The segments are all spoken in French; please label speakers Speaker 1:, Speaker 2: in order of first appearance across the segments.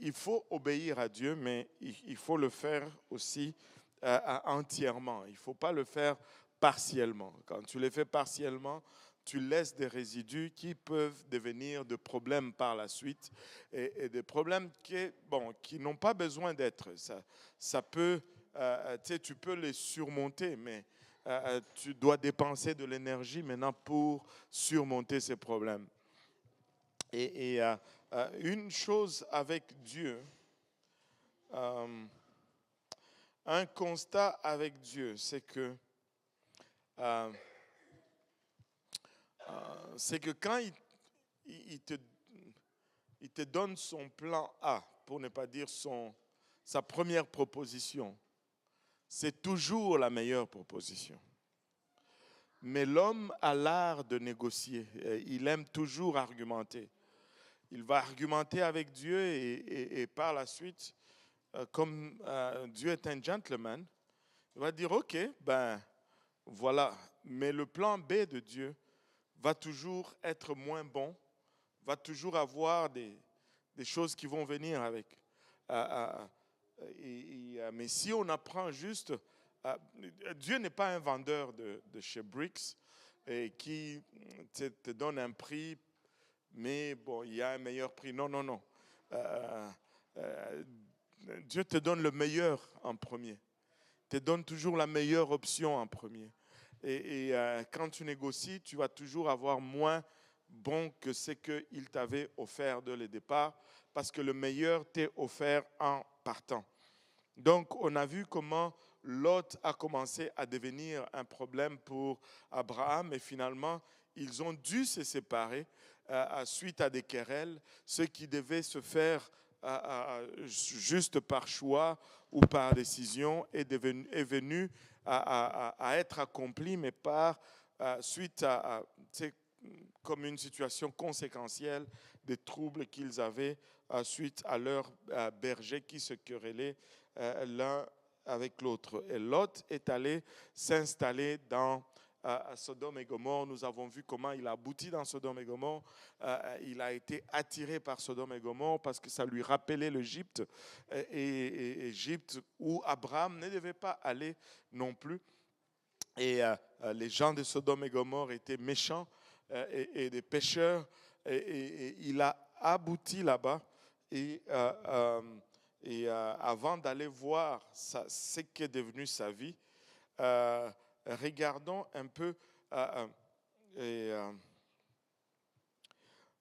Speaker 1: il faut obéir à Dieu, mais il faut le faire aussi entièrement. Il ne faut pas le faire partiellement. Quand tu le fais partiellement, tu laisses des résidus qui peuvent devenir de problèmes par la suite et des problèmes qui n'ont pas besoin d'être. Ça peut, tu peux les surmonter, mais tu dois dépenser de l'énergie maintenant pour surmonter ces problèmes. Et une chose avec Dieu, un constat avec Dieu, c'est que quand il te donne son plan A, pour ne pas dire sa première proposition, c'est toujours la meilleure proposition. Mais l'homme a l'art de négocier. Il aime toujours argumenter. Il va argumenter avec Dieu et par la suite, comme Dieu est un gentleman, il va dire, OK, ben voilà. Mais le plan B de Dieu va toujours être moins bon, va toujours avoir des choses qui vont venir avec. Mais si on apprend juste, Dieu n'est pas un vendeur de chez Bricks qui te donne un prix, mais bon, il y a un meilleur prix. Non, non, non. Dieu te donne le meilleur en premier. Te donne toujours la meilleure option en premier. Et quand tu négocies, tu vas toujours avoir moins bon que ce qu'il t'avait offert dès le départ, parce que le meilleur t'est offert en partant. Donc, on a vu comment Lot a commencé à devenir un problème pour Abraham et finalement, ils ont dû se séparer suite à des querelles, ce qui devait se faire juste par choix ou par décision est venu à être accompli, mais par suite comme une situation conséquentielle des troubles qu'ils avaient suite à leurs bergers qui se querellaient l'un avec l'autre. Et Lot est allé s'installer dans Sodome et Gomorrhe. Nous avons vu comment il a abouti dans Sodome et Gomorrhe. Il a été attiré par Sodome et Gomorrhe parce que ça lui rappelait l'Égypte. Et Égypte où Abraham ne devait pas aller non plus. Et les gens de Sodome et Gomorrhe étaient méchants et des pécheurs. Et il a abouti là-bas. Et avant d'aller voir ce qu'est devenu sa vie, regardons un peu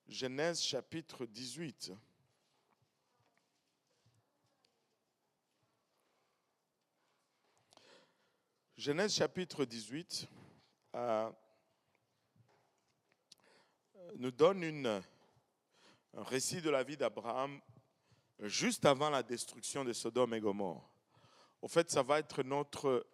Speaker 1: Genèse chapitre 18. Genèse chapitre 18 nous donne un récit de la vie d'Abraham juste avant la destruction de Sodome et Gomorrhe. Au fait, ça va être notre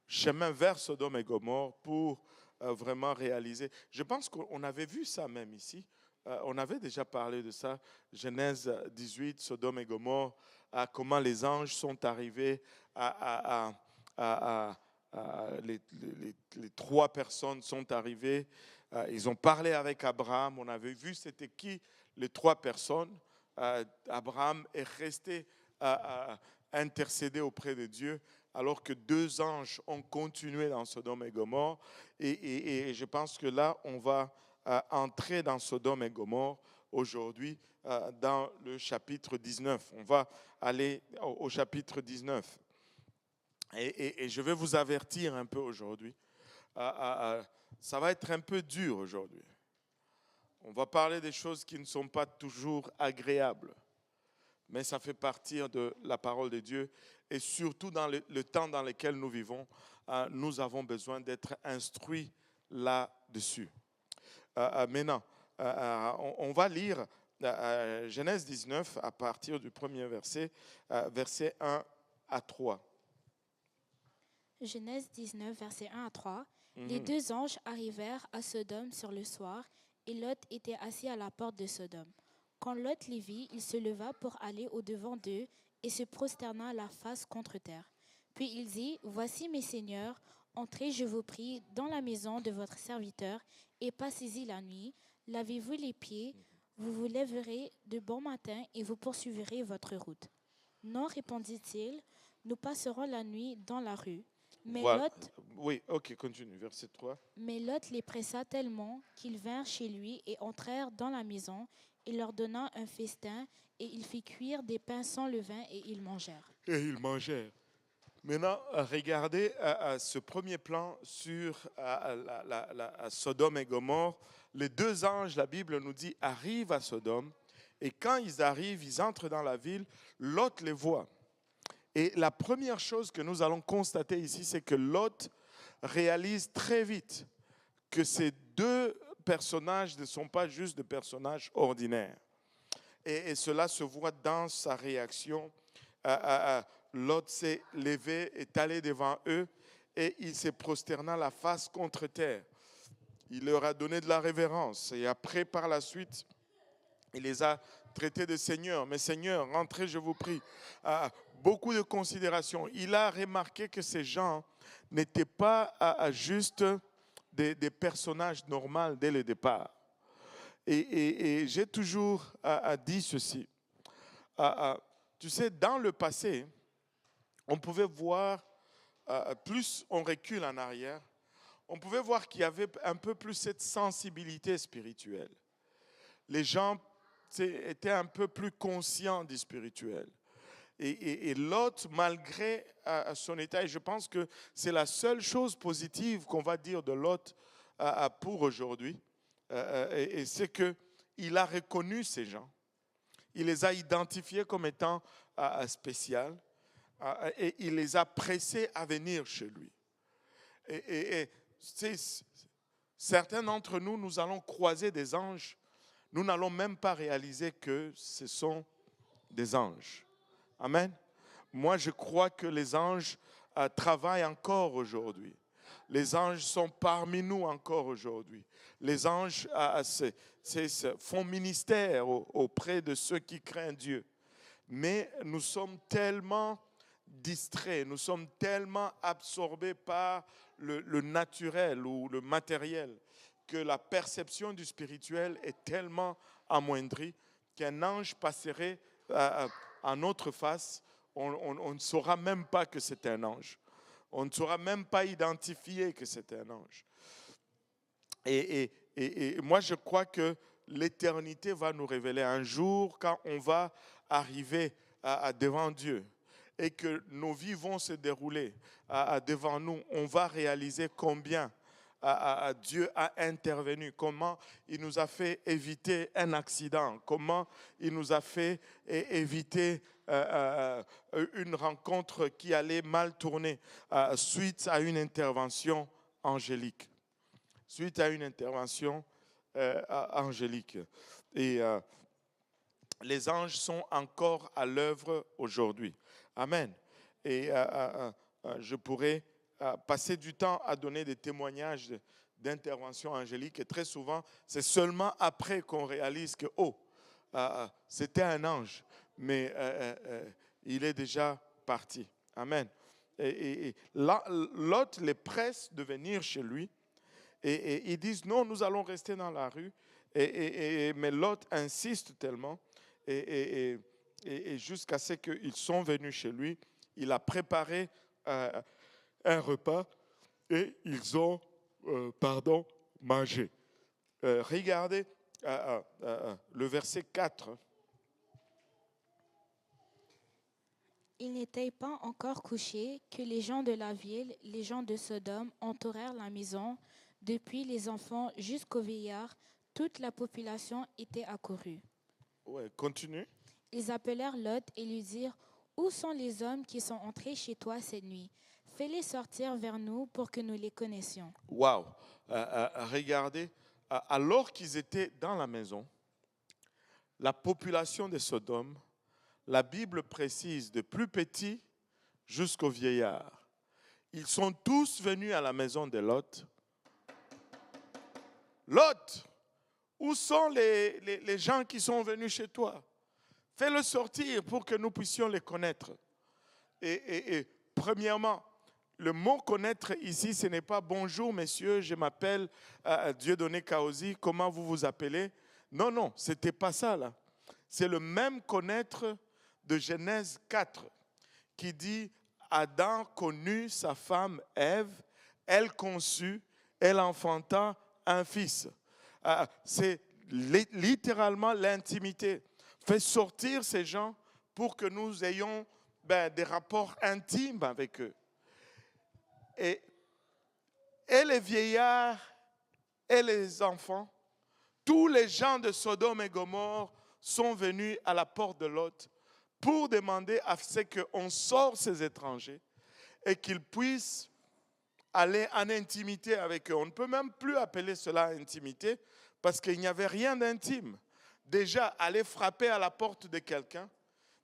Speaker 1: chemin vers Sodome et Gomorrhe pour vraiment réaliser. Je pense qu'on avait vu ça même ici. On avait déjà parlé de ça. Genèse 18, Sodome et Gomorrhe, comment les anges sont arrivés les trois personnes sont arrivées. Ils ont parlé avec Abraham. On avait vu c'était qui les trois personnes. Abraham est resté intercéder auprès de Dieu, alors que deux anges ont continué dans Sodome et Gomorrhe. Et je pense que là, on va entrer dans Sodome et Gomorrhe aujourd'hui dans le chapitre 19. On va aller au chapitre 19. Et je vais vous avertir un peu aujourd'hui. Ça va être un peu dur aujourd'hui. On va parler des choses qui ne sont pas toujours agréables. Mais ça fait partie de la parole de Dieu. Et surtout dans le temps dans lequel nous vivons, nous avons besoin d'être instruits là-dessus. Maintenant, on va lire Genèse 19 à partir du premier verset, versets 1 à 3.
Speaker 2: Genèse 19, versets 1 à 3. Les deux anges arrivèrent à Sodome sur le soir, et Lot était assis à la porte de Sodome. Quand Lot les vit, il se leva pour aller au-devant d'eux et se prosterna la face contre terre. Puis il dit, « Voici mes seigneurs, entrez, je vous prie, dans la maison de votre serviteur et passez-y la nuit. Lavez-vous les pieds, vous vous lèverez de bon matin et vous poursuivrez votre route. Non, répondit-il, nous passerons la nuit dans la rue.
Speaker 1: Voilà. Oui, ok, continue, verset 3.
Speaker 2: Mais Lot les pressa tellement qu'ils vinrent chez lui et entrèrent dans la maison. Il leur donna un festin et il fit cuire des pains sans levain et ils mangèrent.
Speaker 1: Et ils mangèrent. Maintenant, regardez ce premier plan sur Sodome et Gomorrhe. Les deux anges, la Bible nous dit, arrivent à Sodome. Et quand ils arrivent, ils entrent dans la ville, Lot les voit. Et la première chose que nous allons constater ici, c'est que Lot réalise très vite que ces deux personnages ne sont pas juste des personnages ordinaires. Et cela se voit dans sa réaction. Lot s'est levé, est allé devant eux et il s'est prosterné la face contre terre. Il leur a donné de la révérence. Et après, par la suite, il les a traités de seigneurs. Mais seigneurs, rentrez, je vous prie. Beaucoup de considération. Il a remarqué que ces gens n'étaient pas juste des personnages normaux dès le départ. Et j'ai toujours dit ceci. Tu sais, dans le passé, on pouvait voir, plus on recule en arrière, on pouvait voir qu'il y avait un peu plus cette sensibilité spirituelle. Les gens étaient un peu plus conscients du spirituel. Et Lot, malgré son état, et je pense que c'est la seule chose positive qu'on va dire de Lot pour aujourd'hui, et c'est qu'il a reconnu ces gens. Il les a identifiés comme étant spéciaux et il les a pressés à venir chez lui. Et certains d'entre nous, nous allons croiser des anges. Nous n'allons même pas réaliser que ce sont des anges. Amen. Moi, je crois que les anges travaillent encore aujourd'hui. Les anges sont parmi nous encore aujourd'hui. Les anges font ministère auprès de ceux qui craignent Dieu. Mais nous sommes tellement distraits, nous sommes tellement absorbés par le naturel ou le matériel que la perception du spirituel est tellement amoindrie qu'un ange passerait à notre face, on ne saura même pas que c'est un ange. On ne saura même pas identifier que c'est un ange. Et moi, je crois que l'éternité va nous révéler un jour quand on va arriver devant Dieu et que nos vies vont se dérouler devant nous. On va réaliser combien Dieu a intervenu, comment il nous a fait éviter un accident, comment il nous a fait éviter une rencontre qui allait mal tourner suite à une intervention angélique. Suite à une intervention angélique. Et les anges sont encore à l'œuvre aujourd'hui. Amen. Et je pourrais passer du temps à donner des témoignages d'intervention angélique. Et très souvent, c'est seulement après qu'on réalise que, c'était un ange, mais il est déjà parti. Amen. Et Lot les presse de venir chez lui. Et ils disent, non, nous allons rester dans la rue. Mais Lot insiste tellement. Et jusqu'à ce qu'ils sont venus chez lui, il a préparé un repas et ils ont mangé. Regardez le verset 4.
Speaker 2: Il n'était pas encore couché que les gens de la ville, les gens de Sodome, entourèrent la maison. Depuis les enfants jusqu'aux vieillards, toute la population était accourue.
Speaker 1: Ouais, continue.
Speaker 2: Ils appelèrent Lot et lui dirent, « Où sont les hommes qui sont entrés chez toi cette nuit? Fais-les sortir vers nous pour que nous les connaissions. »
Speaker 1: Waouh! Regardez, alors qu'ils étaient dans la maison, la population de Sodome, la Bible précise de plus petits jusqu'aux vieillards. Ils sont tous venus à la maison de Lot. Lot, où sont les gens qui sont venus chez toi? Fais-le sortir pour que nous puissions les connaître. Et premièrement, le mot connaître ici, ce n'est pas bonjour messieurs, je m'appelle Dieudonné Kaosi, comment vous vous appelez? Non, non, ce n'était pas ça là. C'est le même connaître de Genèse 4 qui dit Adam connut sa femme Ève, elle conçut, elle enfanta un fils. C'est littéralement l'intimité. Fait sortir ces gens pour que nous ayons des rapports intimes avec eux. Et les vieillards et les enfants, tous les gens de Sodome et Gomorrhe sont venus à la porte de Lot pour demander à ce qu'on sorte ces étrangers et qu'ils puissent aller en intimité avec eux. On ne peut même plus appeler cela intimité parce qu'il n'y avait rien d'intime. Déjà, aller frapper à la porte de quelqu'un,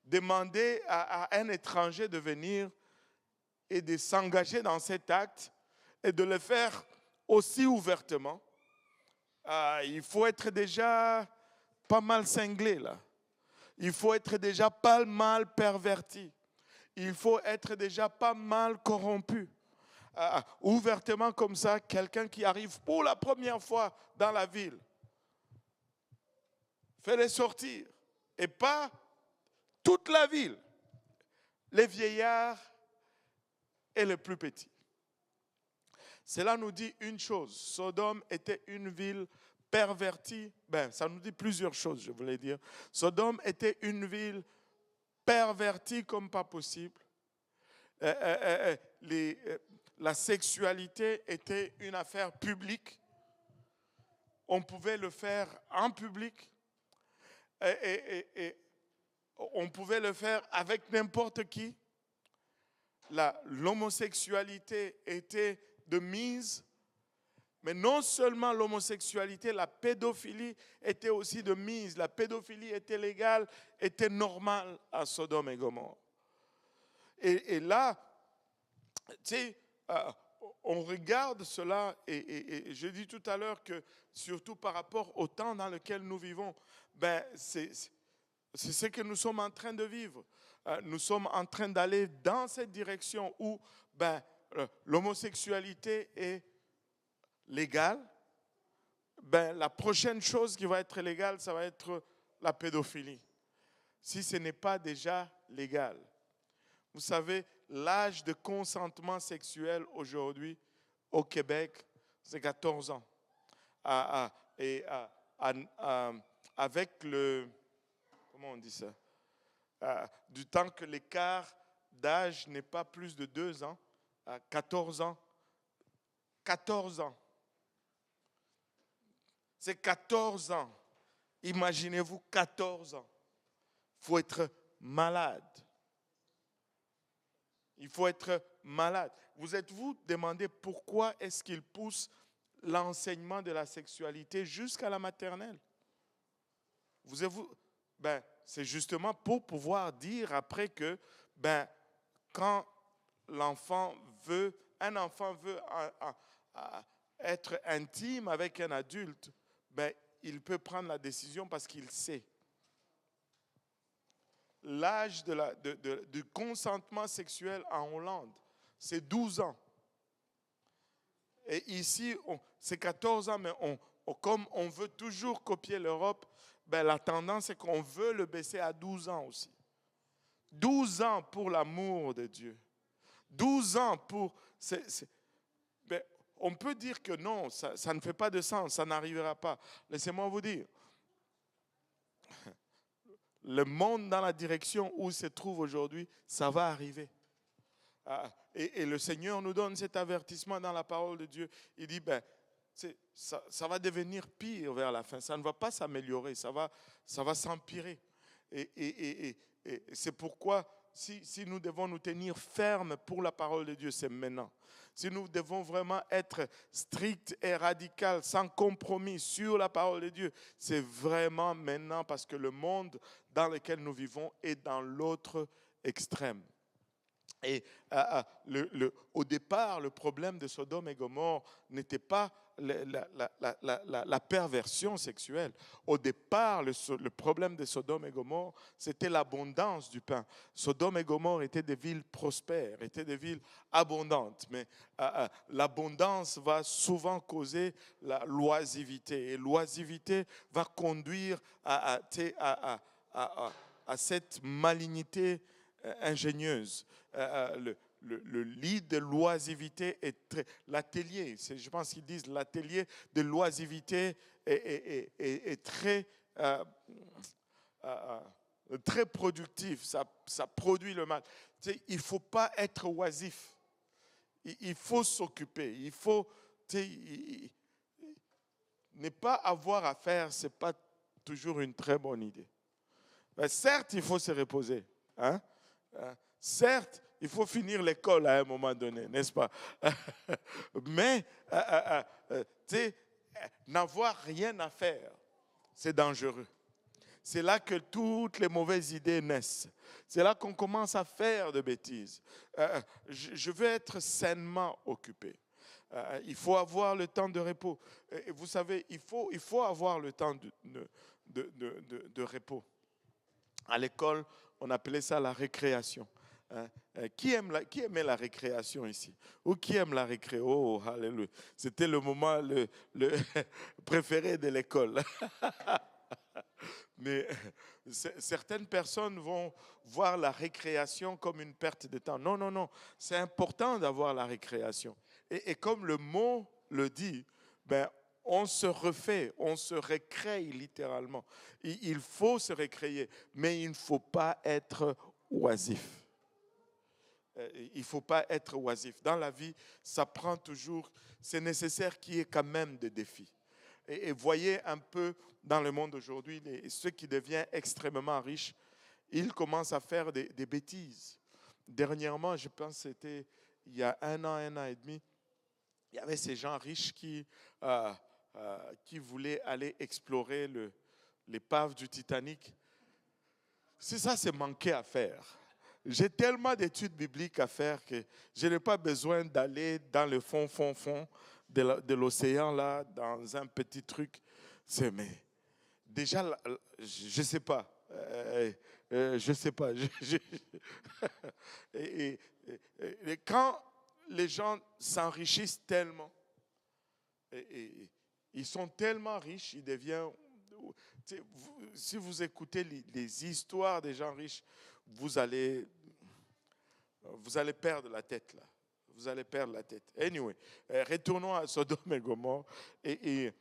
Speaker 1: demander à un étranger de venir et de s'engager dans cet acte et de le faire aussi ouvertement, il faut être déjà pas mal cinglé là. Il faut être déjà pas mal perverti. Il faut être déjà pas mal corrompu. Ouvertement comme ça, quelqu'un qui arrive pour la première fois dans la ville, fais-les sortir. Et pas toute la ville, les vieillards et les plus petits. Cela nous dit une chose, Sodome était une ville pervertie. Ça nous dit plusieurs choses, je voulais dire. Sodome était une ville pervertie comme pas possible. La sexualité était une affaire publique. On pouvait le faire en public. Et on pouvait le faire avec n'importe qui. L'homosexualité était de mise, mais non seulement l'homosexualité, la pédophilie était aussi de mise. La pédophilie était légale, était normale à Sodome et Gomorrhe. Et là, tu sais, on regarde cela, et je dis tout à l'heure que, surtout par rapport au temps dans lequel nous vivons, c'est ce que nous sommes en train de vivre. Nous sommes en train d'aller dans cette direction où l'homosexualité est légale. La prochaine chose qui va être légale, ça va être la pédophilie, si ce n'est pas déjà légal. Vous savez, l'âge de consentement sexuel aujourd'hui au Québec, c'est 14 ans. Avec le... Comment on dit ça? Du temps que l'écart d'âge n'est pas plus de 2 ans, 14 ans. 14 ans. C'est 14 ans. Imaginez-vous 14 ans. Il faut être malade. Il faut être malade. Vous êtes-vous demandé pourquoi est-ce qu'il pousse l'enseignement de la sexualité jusqu'à la maternelle? C'est justement pour pouvoir dire après que quand un enfant veut être intime avec un adulte, il peut prendre la décision parce qu'il sait. L'âge du consentement sexuel en Hollande, c'est 12 ans. Et ici, c'est 14 ans, mais comme on veut toujours copier l'Europe, la tendance est qu'on veut le baisser à 12 ans aussi. 12 ans pour l'amour de Dieu. 12 ans pour... on peut dire que non, ça ne fait pas de sens, ça n'arrivera pas. Laissez-moi vous dire, le monde dans la direction où il se trouve aujourd'hui, ça va arriver. Et le Seigneur nous donne cet avertissement dans la parole de Dieu. Il dit, ça va devenir pire vers la fin. Ça ne va pas s'améliorer, ça va s'empirer. Et c'est pourquoi, si nous devons nous tenir fermes pour la parole de Dieu, c'est maintenant. Si nous devons vraiment être stricts et radicaux, sans compromis sur la parole de Dieu, c'est vraiment maintenant parce que le monde dans lequel nous vivons est dans l'autre extrême. Et au départ, le problème de Sodome et Gomorrhe n'était pas la perversion sexuelle. Au départ, le problème de Sodome et Gomorrhe, c'était l'abondance du pain. Sodome et Gomorrhe étaient des villes prospères, étaient des villes abondantes. Mais l'abondance va souvent causer la loisivité. Et l'oisivité va conduire à cette malignité ingénieuse. Le lit de l'oisivité est l'atelier, je pense qu'ils disent l'atelier de l'oisivité est très, très productif, ça produit le mal. Tu sais, il ne faut pas être oisif, il faut s'occuper, il faut ne pas avoir à faire, ce n'est pas toujours une très bonne idée. Mais certes, il faut se reposer, hein? Certes, il faut finir l'école à un moment donné, n'est-ce pas? Mais n'avoir rien à faire, c'est dangereux. C'est là que toutes les mauvaises idées naissent. C'est là qu'on commence à faire de bêtises. Je veux être sainement occupé. Il faut avoir le temps de repos. Et vous savez, il faut avoir le temps de repos. À l'école, on appelait ça la récréation. Qui aimait la récréation ici? Ou qui aime la récré? Oh, alléluia. C'était le moment le préféré de l'école. Mais certaines personnes vont voir la récréation comme une perte de temps. Non, non, non. C'est important d'avoir la récréation. Et comme le mot le dit, on se refait, on se récrée littéralement. Il faut se récréer, mais il ne faut pas être oisif. Il ne faut pas être oisif. Dans la vie, ça prend toujours, c'est nécessaire qu'il y ait quand même des défis. Et voyez un peu dans le monde aujourd'hui, ceux qui deviennent extrêmement riches, ils commencent à faire des bêtises. Dernièrement, je pense que c'était il y a un an et demi, il y avait ces gens riches qui voulaient aller explorer l'épave du Titanic. C'est manqué à faire. J'ai tellement d'études bibliques à faire que je n'ai pas besoin d'aller dans le fond de l'océan, là, dans un petit truc. Mais déjà, je ne sais pas. Je ne sais pas. Et quand les gens s'enrichissent tellement, ils sont tellement riches, ils deviennent... Si vous écoutez les histoires des gens riches, vous allez perdre la tête là. Vous allez perdre la tête. Anyway, retournons à Sodome et Gomorrhe. Et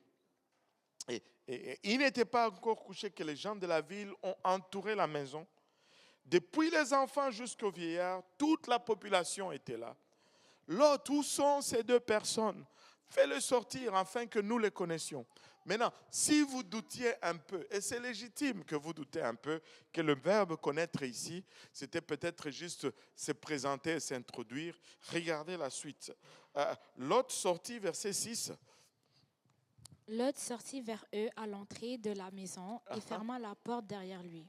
Speaker 1: il n'était pas encore couché que les gens de la ville ont entouré la maison. Depuis les enfants jusqu'aux vieillards, toute la population était là. Lot, où sont ces deux personnes? Fais-les sortir afin que nous les connaissions. Maintenant, si vous doutiez un peu, et c'est légitime que vous doutez un peu, que le verbe connaître ici, c'était peut-être juste se présenter et s'introduire. Regardez la suite. Lot sortit, verset 6.
Speaker 2: Lot sortit vers eux à l'entrée de la maison et ferma la porte derrière lui.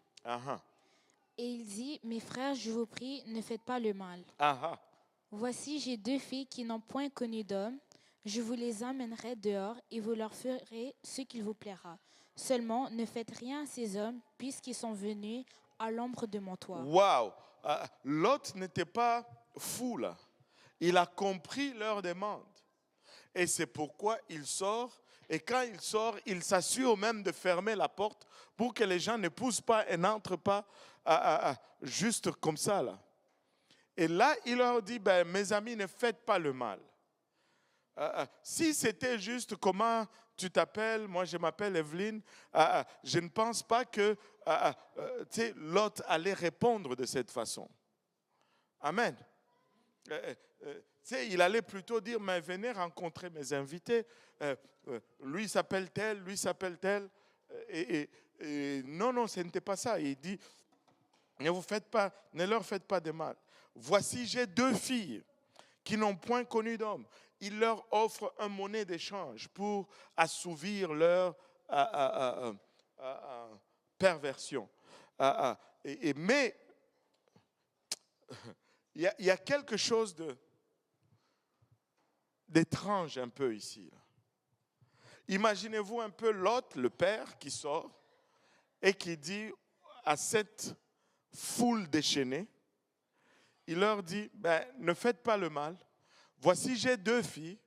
Speaker 2: Et il dit, mes frères, je vous prie, ne faites pas le mal. Voici, j'ai deux filles qui n'ont point connu d'homme. Je vous les amènerai dehors et vous leur ferez ce qu'il vous plaira. Seulement, ne faites rien à ces hommes, puisqu'ils sont venus à l'ombre de mon toit.
Speaker 1: Wow! Lot n'était pas fou là. Il a compris leur demande. Et c'est pourquoi il sort. Et quand il sort, il s'assure même de fermer la porte pour que les gens ne poussent pas et n'entrent pas juste comme ça là. Et là, il leur dit, mes amis, ne faites pas le mal. Si c'était juste comment tu t'appelles, moi je m'appelle Evelyne, je ne pense pas que Lot allait répondre de cette façon. Amen. Il allait plutôt dire, mais venez rencontrer mes invités. Lui s'appelle tel, lui s'appelle tel. Non, ce n'était pas ça. Il dit, ne leur faites pas de mal. Voici, j'ai deux filles qui n'ont point connu d'homme. Il leur offre un monnaie d'échange pour assouvir leur perversion. Mais il y a quelque chose d'étrange un peu ici. Imaginez-vous un peu Lot, le père, qui sort et qui dit à cette foule déchaînée, il leur dit, ne faites pas le mal. Voici, j'ai 2 filles,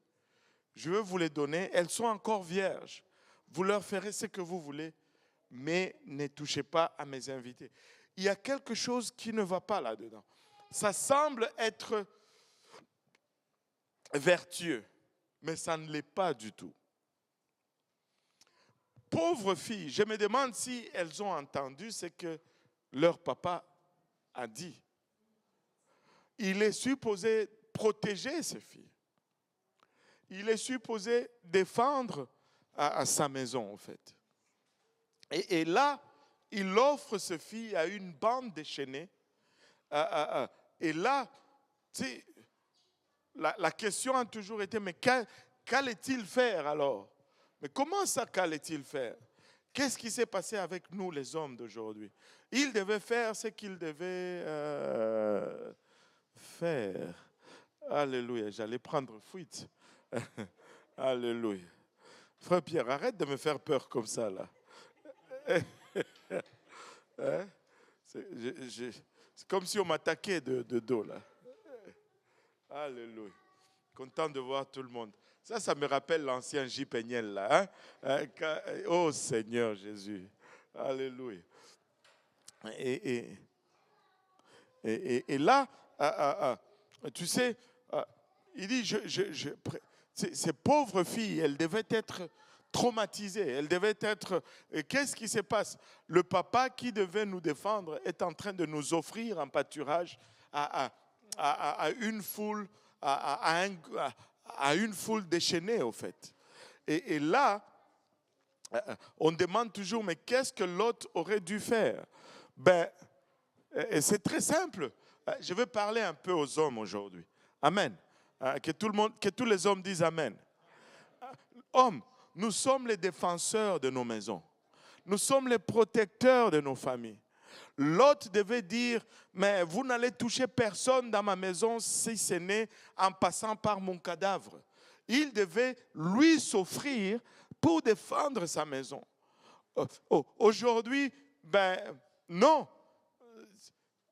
Speaker 1: je veux vous les donner. Elles sont encore vierges. Vous leur ferez ce que vous voulez, mais ne touchez pas à mes invités. Il y a quelque chose qui ne va pas là-dedans. Ça semble être vertueux, mais ça ne l'est pas du tout. Pauvres filles, je me demande si elles ont entendu ce que leur papa a dit. Il est supposé protéger ces filles. Il est supposé défendre à sa maison, en fait. Et là, il offre ces filles à une bande déchaînée. Et là, tu sais, la question a toujours été, mais qu'allait-il faire alors? Mais comment ça qu'allait-il faire? Qu'est-ce qui s'est passé avec nous, les hommes d'aujourd'hui? Il devait faire ce qu'il devait faire. Alléluia, j'allais prendre fuite. Alléluia. Frère Pierre, arrête de me faire peur comme ça, là. Hein? C'est comme si on m'attaquait de dos, là. Alléluia. Content de voir tout le monde. Ça me rappelle l'ancien J. Péniel, là. Hein? Oh Seigneur Jésus. Alléluia. Et là, tu sais, il dit, ces pauvres filles, elles devaient être traumatisées. Elles devaient être... Qu'est-ce qui se passe? Le papa qui devait nous défendre est en train de nous offrir un pâturage à une foule, à une foule déchaînée, au fait. Et là, on demande toujours, mais qu'est-ce que l'autre aurait dû faire? C'est très simple. Je vais parler un peu aux hommes aujourd'hui. Amen. Que tous les hommes disent Amen. Hommes, nous sommes les défenseurs de nos maisons. Nous sommes les protecteurs de nos familles. L'autre devait dire, mais vous n'allez toucher personne dans ma maison si ce n'est en passant par mon cadavre. Il devait lui s'offrir pour défendre sa maison. Aujourd'hui, non.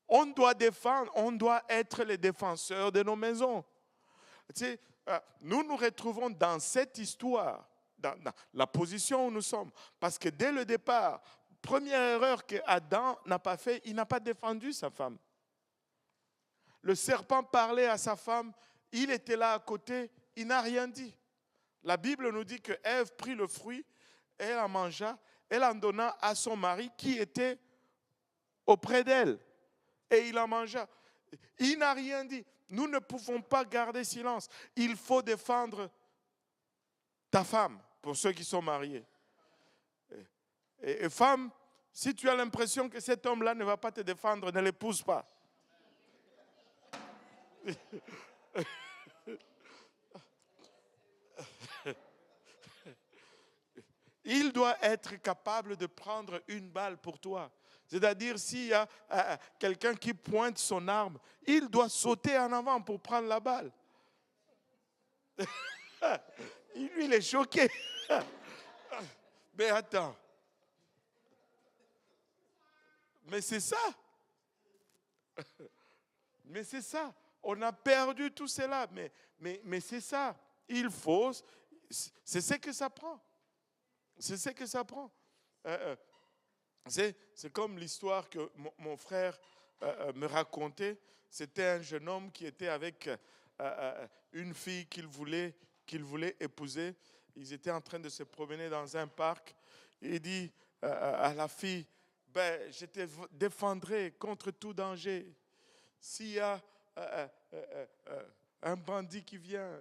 Speaker 1: On doit défendre, on doit être les défenseurs de nos maisons. Tu sais, nous nous retrouvons dans cette histoire, dans la position où nous sommes. Parce que dès le départ, première erreur que Adam n'a pas fait, il n'a pas défendu sa femme. Le serpent parlait à sa femme, il était là à côté, il n'a rien dit. La Bible nous dit que Ève prit le fruit, elle en mangea, elle en donna à son mari qui était auprès d'elle. Et il en mangea. Il n'a rien dit. Nous ne pouvons pas garder silence. Il faut défendre ta femme, pour ceux qui sont mariés. Et femme, si tu as l'impression que cet homme-là ne va pas te défendre, ne l'épouse pas. Il doit être capable de prendre une balle pour toi. C'est-à-dire, s'il y a quelqu'un qui pointe son arme, il doit sauter en avant pour prendre la balle. Lui, il est choqué. Mais attends. Mais c'est ça. Mais c'est ça. On a perdu tout cela. Mais c'est ça. Il faut. C'est ce que ça prend. C'est ce que ça prend. C'est comme l'histoire que mon frère me racontait. C'était un jeune homme qui était avec une fille qu'il voulait épouser. Ils étaient en train de se promener dans un parc. Il dit à la fille, je te défendrai contre tout danger. S'il y a un bandit qui vient,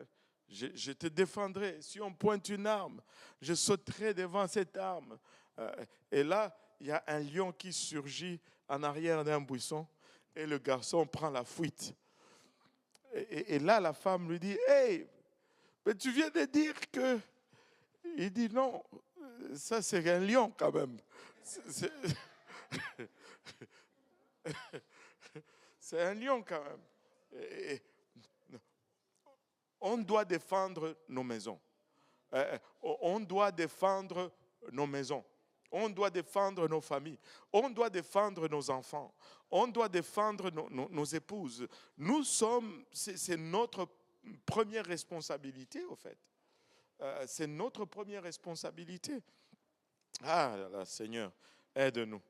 Speaker 1: je te défendrai. Si on pointe une arme, je sauterai devant cette arme. Et là, il y a un lion qui surgit en arrière d'un buisson et le garçon prend la fuite. Et là, la femme lui dit, « Hey, mais tu viens de dire que... » Il dit, « Non, ça c'est un lion quand même. » C'est un lion quand même. On doit défendre nos maisons. On doit défendre nos maisons. On doit défendre nos familles. On doit défendre nos enfants. On doit défendre nos épouses. C'est notre première responsabilité, au fait. C'est notre première responsabilité. Ah là, Seigneur, aide-nous.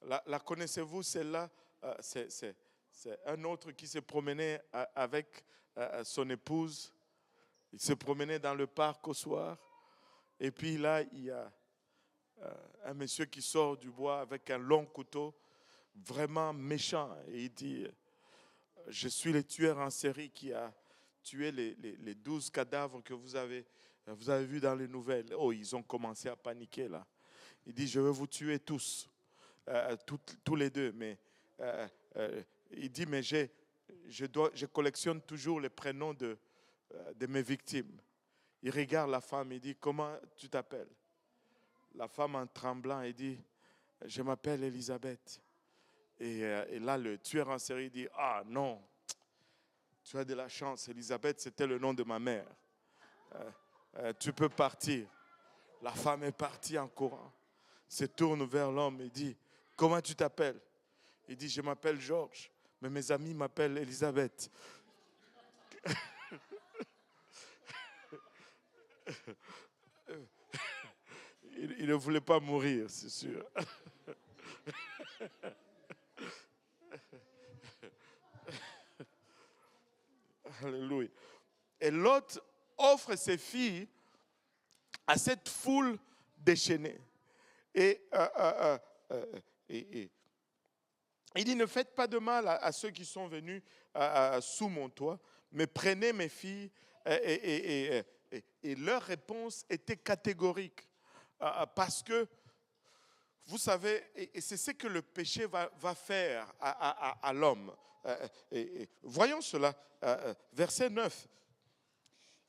Speaker 1: La connaissez-vous, celle-là? C'est un autre qui se promenait avec son épouse. Il se promenait dans le parc au soir. Et puis là, il y a un monsieur qui sort du bois avec un long couteau, vraiment méchant. Et il dit, je suis le tueur en série qui a tué les 12 cadavres que vous avez vus dans les nouvelles. Oh, ils ont commencé à paniquer là. Il dit, je vais vous tuer tous, tous les deux. Mais il dit, mais je collectionne toujours les prénoms de mes victimes. Il regarde la femme, il dit, comment tu t'appelles? La femme en tremblant, elle dit, je m'appelle Elisabeth. Et là, le tueur en série dit, ah non, tu as de la chance, Elisabeth, c'était le nom de ma mère. Tu peux partir. La femme est partie en courant, se tourne vers l'homme et dit, comment tu t'appelles? Il dit, je m'appelle Georges, mais mes amis m'appellent Elisabeth. Il ne voulait pas mourir, c'est sûr. Alléluia. Et Lot offre ses filles à cette foule déchaînée. Et il dit, ne faites pas de mal à ceux qui sont venus sous mon toit, mais prenez mes filles. Et leur réponse était catégorique. Parce que, vous savez, et c'est ce que le péché va faire à l'homme. Voyons cela, verset 9.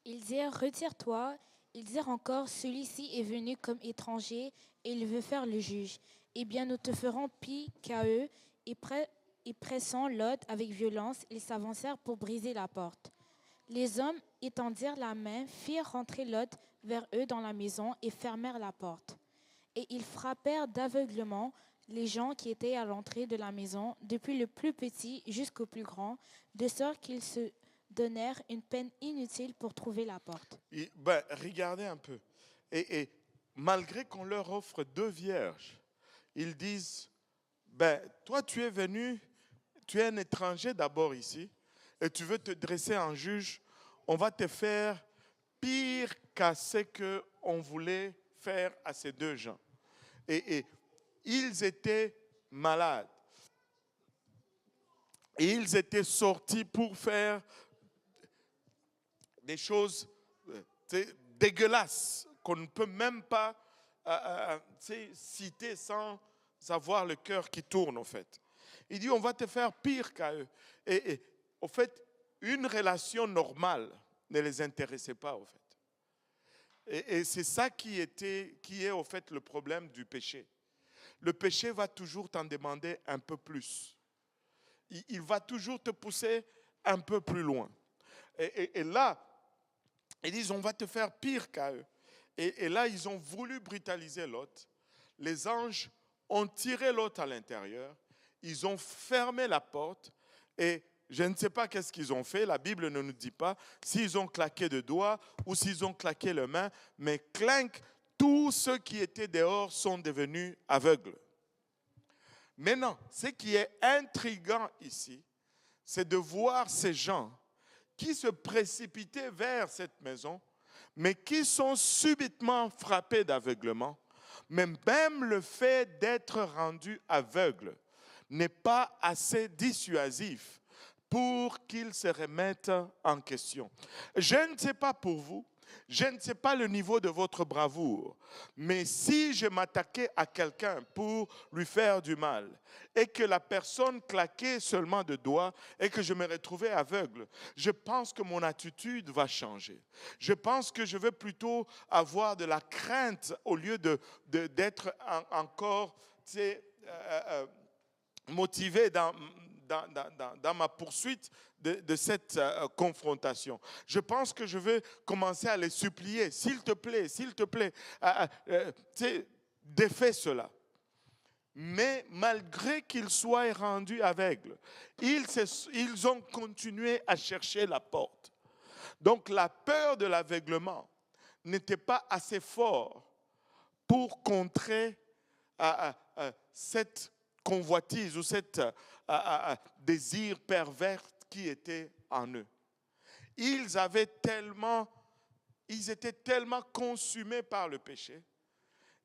Speaker 2: Ils dirent, retire-toi. Ils dirent encore, celui-ci est venu comme étranger et il veut faire le juge. Eh bien, nous te ferons pis qu'à eux. Et pressant Lot avec violence, ils s'avancèrent pour briser la porte. Les hommes étendirent la main, firent rentrer Lot vers eux dans la maison et fermèrent la porte. Et ils frappèrent d'aveuglement les gens qui étaient à l'entrée de la maison, depuis le plus petit jusqu'au plus grand, de sorte qu'ils se donnèrent une peine inutile pour trouver la porte.
Speaker 1: Regardez un peu. Et malgré qu'on leur offre 2 vierges, ils disent, toi tu es venu, tu es un étranger d'abord ici, et tu veux te dresser en juge, on va te faire pire qu'à ce qu'on voulait faire à ces 2 gens. Et ils étaient malades. Et ils étaient sortis pour faire des choses dégueulasses qu'on ne peut même pas citer sans avoir le cœur qui tourne, en fait. Il dit, on va te faire pire qu'à eux. Et au fait, une relation normale ne les intéressait pas, au fait. Et c'est ça qui est, au fait, le problème du péché. Le péché va toujours t'en demander un peu plus. Il va toujours te pousser un peu plus loin. Et là, ils disent, on va te faire pire qu'à eux. Et là, ils ont voulu brutaliser Lot. Les anges ont tiré Lot à l'intérieur. Ils ont fermé la porte. Et je ne sais pas qu'est-ce qu'ils ont fait. La Bible ne nous dit pas s'ils ont claqué de doigts ou s'ils ont claqué les mains. Mais clinc, tous ceux qui étaient dehors sont devenus aveugles. Maintenant, ce qui est intriguant ici, c'est de voir ces gens qui se précipitaient vers cette maison, mais qui sont subitement frappés d'aveuglement. Mais même le fait d'être rendu aveugle n'est pas assez dissuasif pour qu'ils se remettent en question. Je ne sais pas pour vous, je ne sais pas le niveau de votre bravoure, mais si je m'attaquais à quelqu'un pour lui faire du mal et que la personne claquait seulement de doigts et que je me retrouvais aveugle, je pense que mon attitude va changer. Je pense que je vais plutôt avoir de la crainte au lieu d'être encore motivé dans ma poursuite de cette confrontation. Je pense que je vais commencer à les supplier, s'il te plaît, défais cela. Mais malgré qu'ils soient rendus aveugles, ils ont continué à chercher la porte. Donc la peur de l'aveuglement n'était pas assez fort pour contrer cette convoitise ou cet désir pervers qui était en eux. Ils étaient tellement consumés par le péché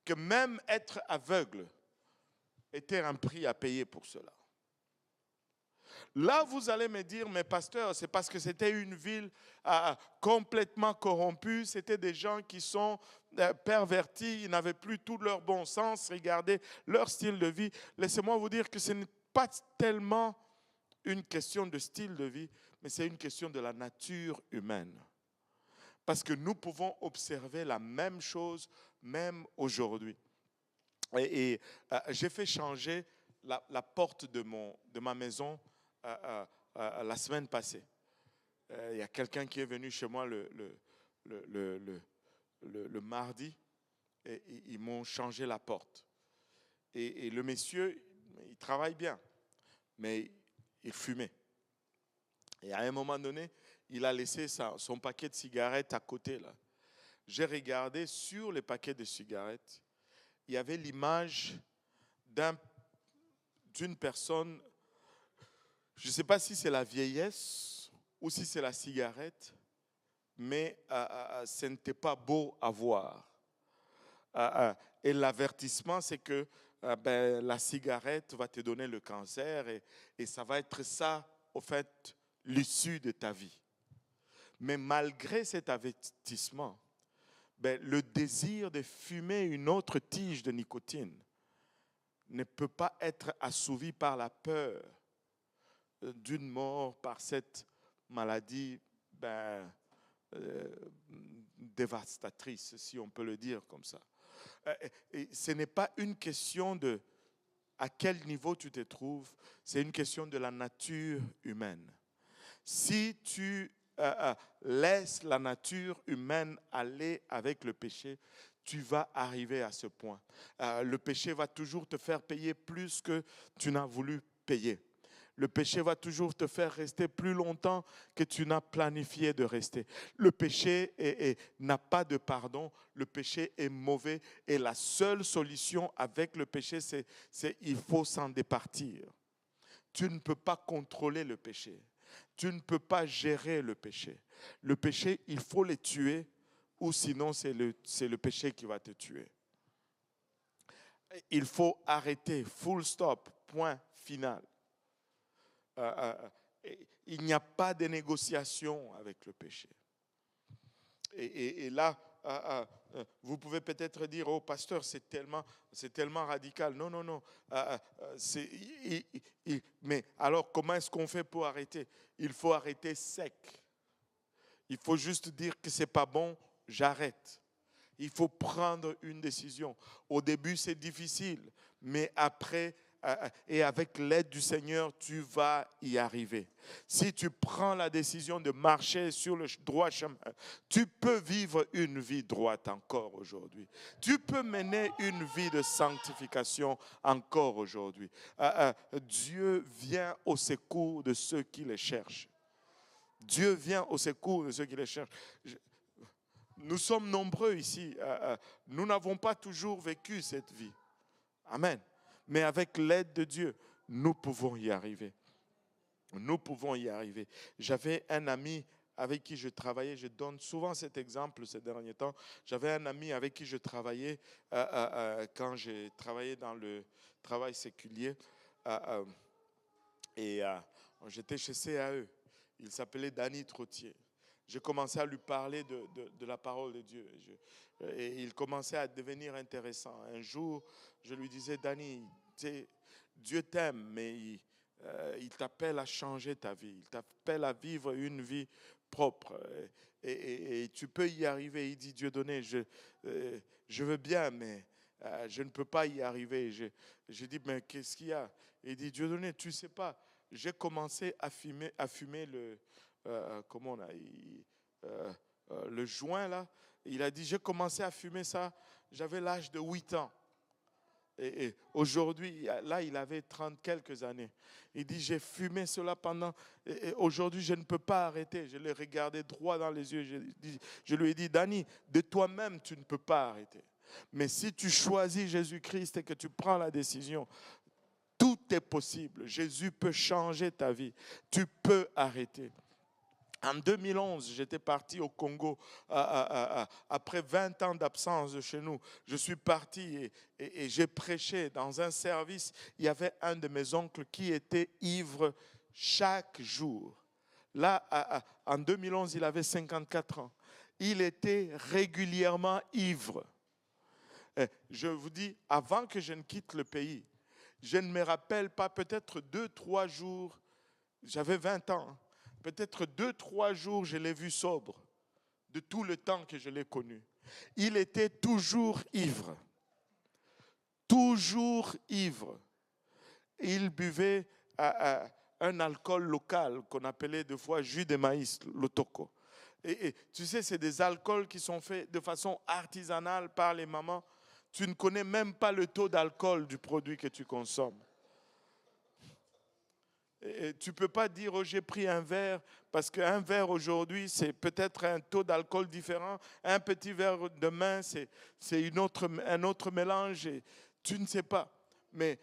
Speaker 1: que même être aveugle était un prix à payer pour cela. Là, vous allez me dire, mais pasteur, c'est parce que c'était une ville complètement corrompue, c'était des gens qui sont pervertis, ils n'avaient plus tout leur bon sens, regardez leur style de vie. Laissez-moi vous dire que ce n'est pas tellement une question de style de vie, mais c'est une question de la nature humaine. Parce que nous pouvons observer la même chose même aujourd'hui. Et j'ai fait changer la porte de ma maison la semaine passée. Il y a quelqu'un qui est venu chez moi le mardi et ils m'ont changé la porte. Et le monsieur, il travaille bien, mais il fumait. Et à un moment donné, il a laissé son paquet de cigarettes à côté, là. J'ai regardé sur les paquets de cigarettes, il y avait l'image d'une personne, je ne sais pas si c'est la vieillesse ou si c'est la cigarette, mais ce n'était pas beau à voir. Et l'avertissement, c'est que la cigarette va te donner le cancer et ça va être ça, au fait, l'issue de ta vie. Mais malgré cet avertissement, le désir de fumer une autre tige de nicotine ne peut pas être assouvi par la peur d'une mort par cette maladie dévastatrice, si on peut le dire comme ça. Et ce n'est pas une question de à quel niveau tu te trouves, c'est une question de la nature humaine. Si tu laisses la nature humaine aller avec le péché, tu vas arriver à ce point. Le péché va toujours te faire payer plus que tu n'as voulu payer. Le péché va toujours te faire rester plus longtemps que tu n'as planifié de rester. Le péché n'a pas de pardon. Le péché est mauvais. Et la seule solution avec le péché, c'est il faut s'en départir. Tu ne peux pas contrôler le péché. Tu ne peux pas gérer le péché. Le péché, il faut le tuer ou sinon c'est le péché qui va te tuer. Il faut arrêter, full stop, point final. Il n'y a pas de négociation avec le péché. Et là, vous pouvez peut-être dire, oh pasteur, c'est tellement radical. Non, non, non. Mais alors, comment est-ce qu'on fait pour arrêter? Il faut arrêter sec. Il faut juste dire que ce n'est pas bon, j'arrête. Il faut prendre une décision. Au début, c'est difficile, mais après, et avec l'aide du Seigneur, tu vas y arriver. Si tu prends la décision de marcher sur le droit chemin, tu peux vivre une vie droite encore aujourd'hui. Tu peux mener une vie de sanctification encore aujourd'hui. Dieu vient au secours de ceux qui le cherchent. Dieu vient au secours de ceux qui le cherchent. Nous sommes nombreux ici. Nous n'avons pas toujours vécu cette vie. Amen. Mais avec l'aide de Dieu, nous pouvons y arriver. Nous pouvons y arriver. J'avais un ami avec qui je travaillais, je donne souvent cet exemple ces derniers temps. J'avais un ami avec qui je travaillais quand j'ai travaillé dans le travail séculier. J'étais chez CAE. Il s'appelait Danny Trottier. J'ai commencé à lui parler de la parole de Dieu. Et il commençait à devenir intéressant. Un jour, je lui disais, Danny, Dieu t'aime, mais il t'appelle à changer ta vie. Il t'appelle à vivre une vie propre. Et tu peux y arriver. Il dit, Dieu donné, je veux bien, mais je ne peux pas y arriver. Je dis, mais qu'est-ce qu'il y a? Il dit, Dieu donné, tu ne sais pas. j'ai commencé à fumer le, comment on a, le joint là. Il a dit, j'ai commencé à fumer ça, j'avais l'âge de 8 ans. Et aujourd'hui, là, il avait 30 quelques années. Il dit, j'ai fumé cela pendant... Et aujourd'hui, je ne peux pas arrêter. Je l'ai regardé droit dans les yeux. Je lui ai dit, Danny, de toi-même, tu ne peux pas arrêter. Mais si tu choisis Jésus-Christ et que tu prends la décision, tout est possible. Jésus peut changer ta vie. Tu peux arrêter. En 2011, j'étais parti au Congo après 20 ans d'absence de chez nous. Je suis parti et j'ai prêché dans un service. Il y avait un de mes oncles qui était ivre chaque jour. Là, en 2011, il avait 54 ans. Il était régulièrement ivre. Je vous dis, avant que je ne quitte le pays, je ne me rappelle pas, peut-être 2-3 jours, j'avais 20 ans, peut-être 2-3 jours, je l'ai vu sobre de tout le temps que je l'ai connu. Il était toujours ivre. Toujours ivre. Il buvait un alcool local qu'on appelait des fois jus de maïs, l'otoko. Et tu sais, c'est des alcools qui sont faits de façon artisanale par les mamans. Tu ne connais même pas le taux d'alcool du produit que tu consommes. Et tu ne peux pas dire, oh, j'ai pris un verre, parce qu'un verre aujourd'hui, c'est peut-être un taux d'alcool différent. Un petit verre demain, c'est un autre mélange. Et tu ne sais pas. Mais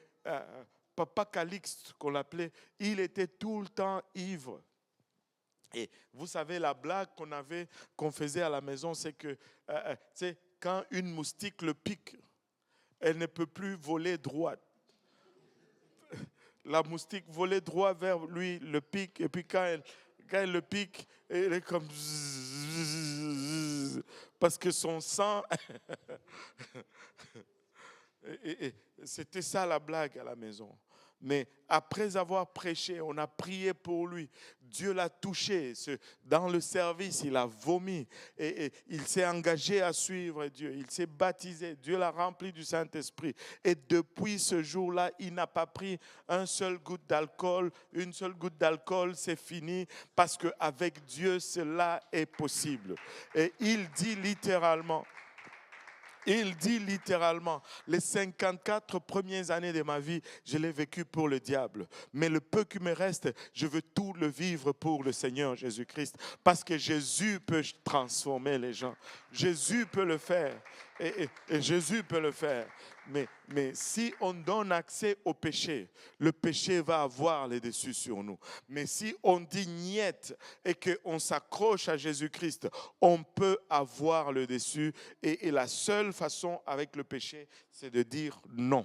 Speaker 1: Papa Calixte, qu'on l'appelait, il était tout le temps ivre. Et vous savez, la blague qu'on faisait à la maison, c'est que quand une moustique le pique, elle ne peut plus voler droite. La moustique volait droit vers lui, le pique, et puis quand elle le pique, elle est comme... Parce que son sang... et c'était ça la blague à la maison. Mais après avoir prêché, on a prié pour lui. Dieu l'a touché. Dans le service, il a vomi. Et il s'est engagé à suivre Dieu. Il s'est baptisé. Dieu l'a rempli du Saint-Esprit. Et depuis ce jour-là, il n'a pas pris une seule goutte d'alcool. Une seule goutte d'alcool, c'est fini. Parce qu'avec Dieu, cela est possible. Et il dit littéralement... les 54 premières années de ma vie, je l'ai vécu pour le diable. Mais le peu qui me reste, je veux tout le vivre pour le Seigneur Jésus-Christ. Parce que Jésus peut transformer les gens. Jésus peut le faire. Et Jésus peut le faire. Mais si on donne accès au péché, le péché va avoir le dessus sur nous. Mais si on dit niet et qu'on s'accroche à Jésus-Christ, on peut avoir le dessus. Et la seule façon avec le péché, c'est de dire non.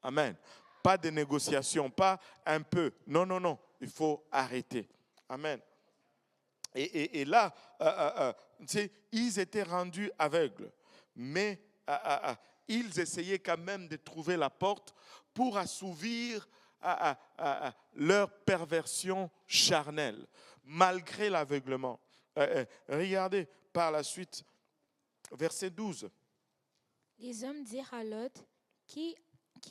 Speaker 1: Amen. Pas de négociation, pas un peu. Non, non, non. Il faut arrêter. Amen. Et là, ils étaient rendus aveugles. Mais ils essayaient quand même de trouver la porte pour assouvir leur perversion charnelle, malgré l'aveuglement. Regardez par la suite, verset 12.
Speaker 2: Les hommes dirent à Lot, qui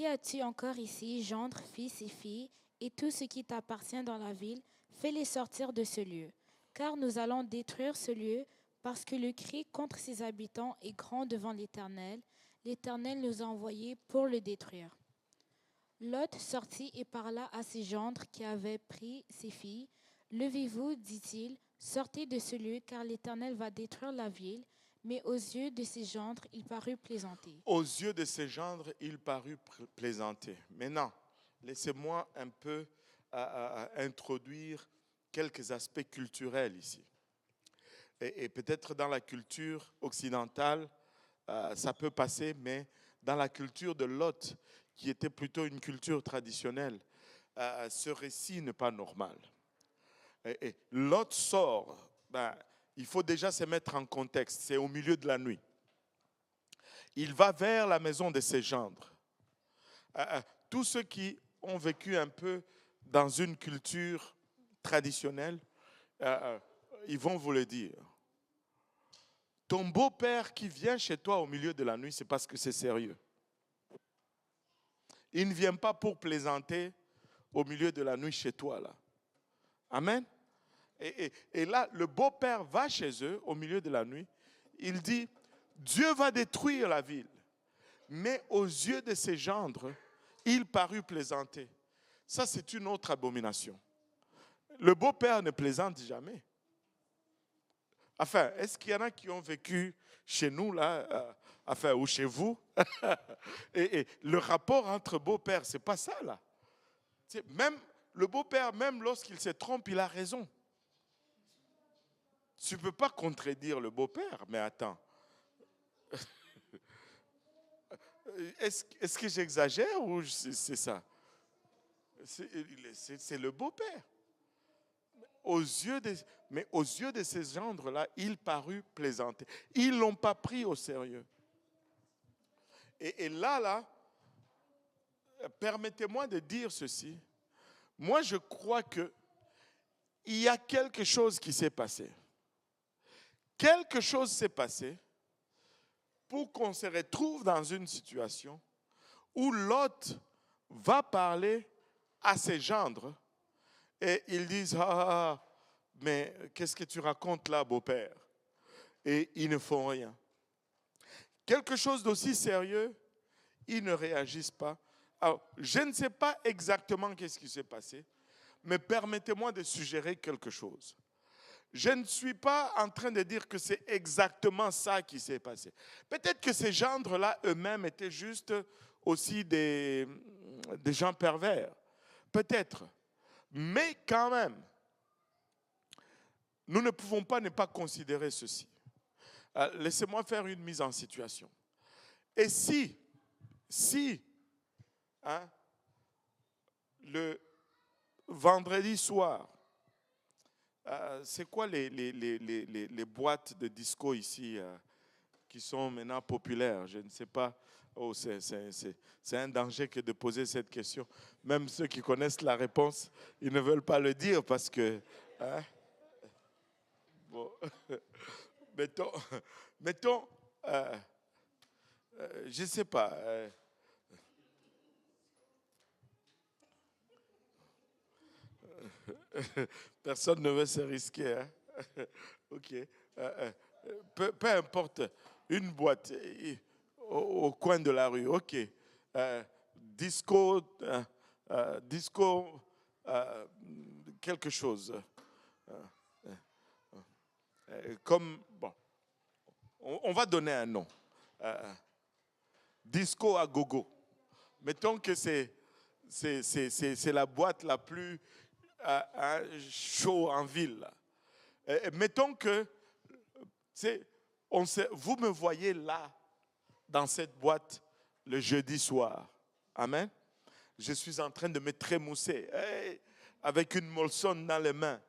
Speaker 2: as-tu encore ici, gendre, fils et filles, et tout ce qui t'appartient dans la ville, fais-les sortir de ce lieu. Car nous allons détruire ce lieu, parce que le cri contre ses habitants est grand devant l'Éternel. L'Éternel nous a envoyés pour le détruire. Lot sortit et parla à ses gendres qui avaient pris ses filles. Levez-vous, dit-il, sortez de ce lieu, car l'Éternel va détruire la ville. Mais aux yeux de ses gendres, il parut plaisanter.
Speaker 1: Aux yeux de ses gendres, il parut plaisanter. Maintenant, laissez-moi un peu introduire quelques aspects culturels ici. Et peut-être dans la culture occidentale, ça peut passer, mais dans la culture de Lot, qui était plutôt une culture traditionnelle, ce récit n'est pas normal. Et Lot sort, il faut déjà se mettre en contexte, c'est au milieu de la nuit. Il va vers la maison de ses gendres. Tous ceux qui ont vécu un peu dans une culture traditionnelle, ils vont vous le dire. Ton beau-père qui vient chez toi au milieu de la nuit, c'est parce que c'est sérieux. Il ne vient pas pour plaisanter au milieu de la nuit chez toi, là. Amen. Et là, le beau-père va chez eux au milieu de la nuit. Il dit, Dieu va détruire la ville. Mais aux yeux de ses gendres, il parut plaisanter. Ça, c'est une autre abomination. Le beau-père ne plaisante jamais. Enfin, est-ce qu'il y en a qui ont vécu chez nous, là, ou chez vous? et le rapport entre beau-père, c'est pas ça, là. Même le beau-père, même lorsqu'il se trompe, il a raison. Tu ne peux pas contredire le beau-père, mais attends. Est-ce que j'exagère ou c'est ça? C'est le beau-père. Mais aux yeux de ces gendres-là, il parut plaisanter. Ils ne l'ont pas pris au sérieux. Et là, permettez-moi de dire ceci. Moi, je crois qu'il y a quelque chose qui s'est passé. Quelque chose s'est passé pour qu'on se retrouve dans une situation où Lot va parler à ses gendres et ils disent « Ah, mais qu'est-ce que tu racontes là, beau-père ?» Et ils ne font rien. Quelque chose d'aussi sérieux, ils ne réagissent pas. Alors, je ne sais pas exactement qu'est-ce qui s'est passé, mais permettez-moi de suggérer quelque chose. Je ne suis pas en train de dire que c'est exactement ça qui s'est passé. Peut-être que ces gendres-là eux-mêmes étaient juste aussi des gens pervers. Peut-être. Mais quand même, nous ne pouvons pas ne pas considérer ceci. Laissez-moi faire une mise en situation. Et si le vendredi soir, c'est quoi les boîtes de disco ici qui sont maintenant populaires? Je ne sais pas. Oh, c'est un danger que de poser cette question. Même ceux qui connaissent la réponse, ils ne veulent pas le dire parce que... Bon. mettons je ne sais pas. Personne ne veut se risquer. Hein? OK. Peu importe, une boîte au coin de la rue. OK. Disco, quelque chose. Comme, bon, on va donner un nom. Disco à gogo. Mettons que c'est la boîte la plus chaud en ville. Mettons que vous me voyez là, dans cette boîte, le jeudi soir. Amen. Je suis en train de me trémousser avec une Molson dans les mains.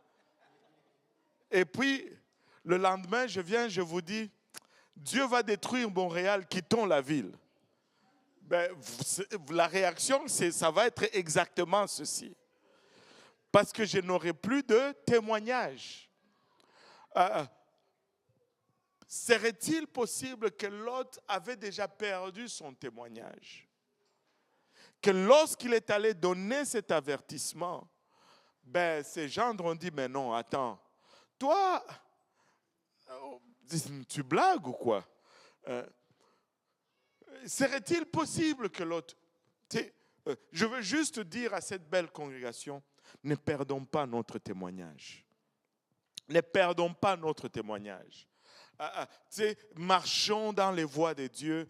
Speaker 1: Et puis, le lendemain, je vous dis, Dieu va détruire Montréal, quittons la ville. Ben, la réaction, ça va être exactement ceci. Parce que je n'aurai plus de témoignages. Serait-il possible que Lot avait déjà perdu son témoignage? Que lorsqu'il est allé donner cet avertissement, ben, ces gendres ont dit, mais non, attends, toi, tu blagues ou quoi? Serait-il possible que Lot... Je veux juste dire à cette belle congrégation, ne perdons pas notre témoignage. Ne perdons pas notre témoignage. Marchons dans les voies de Dieu,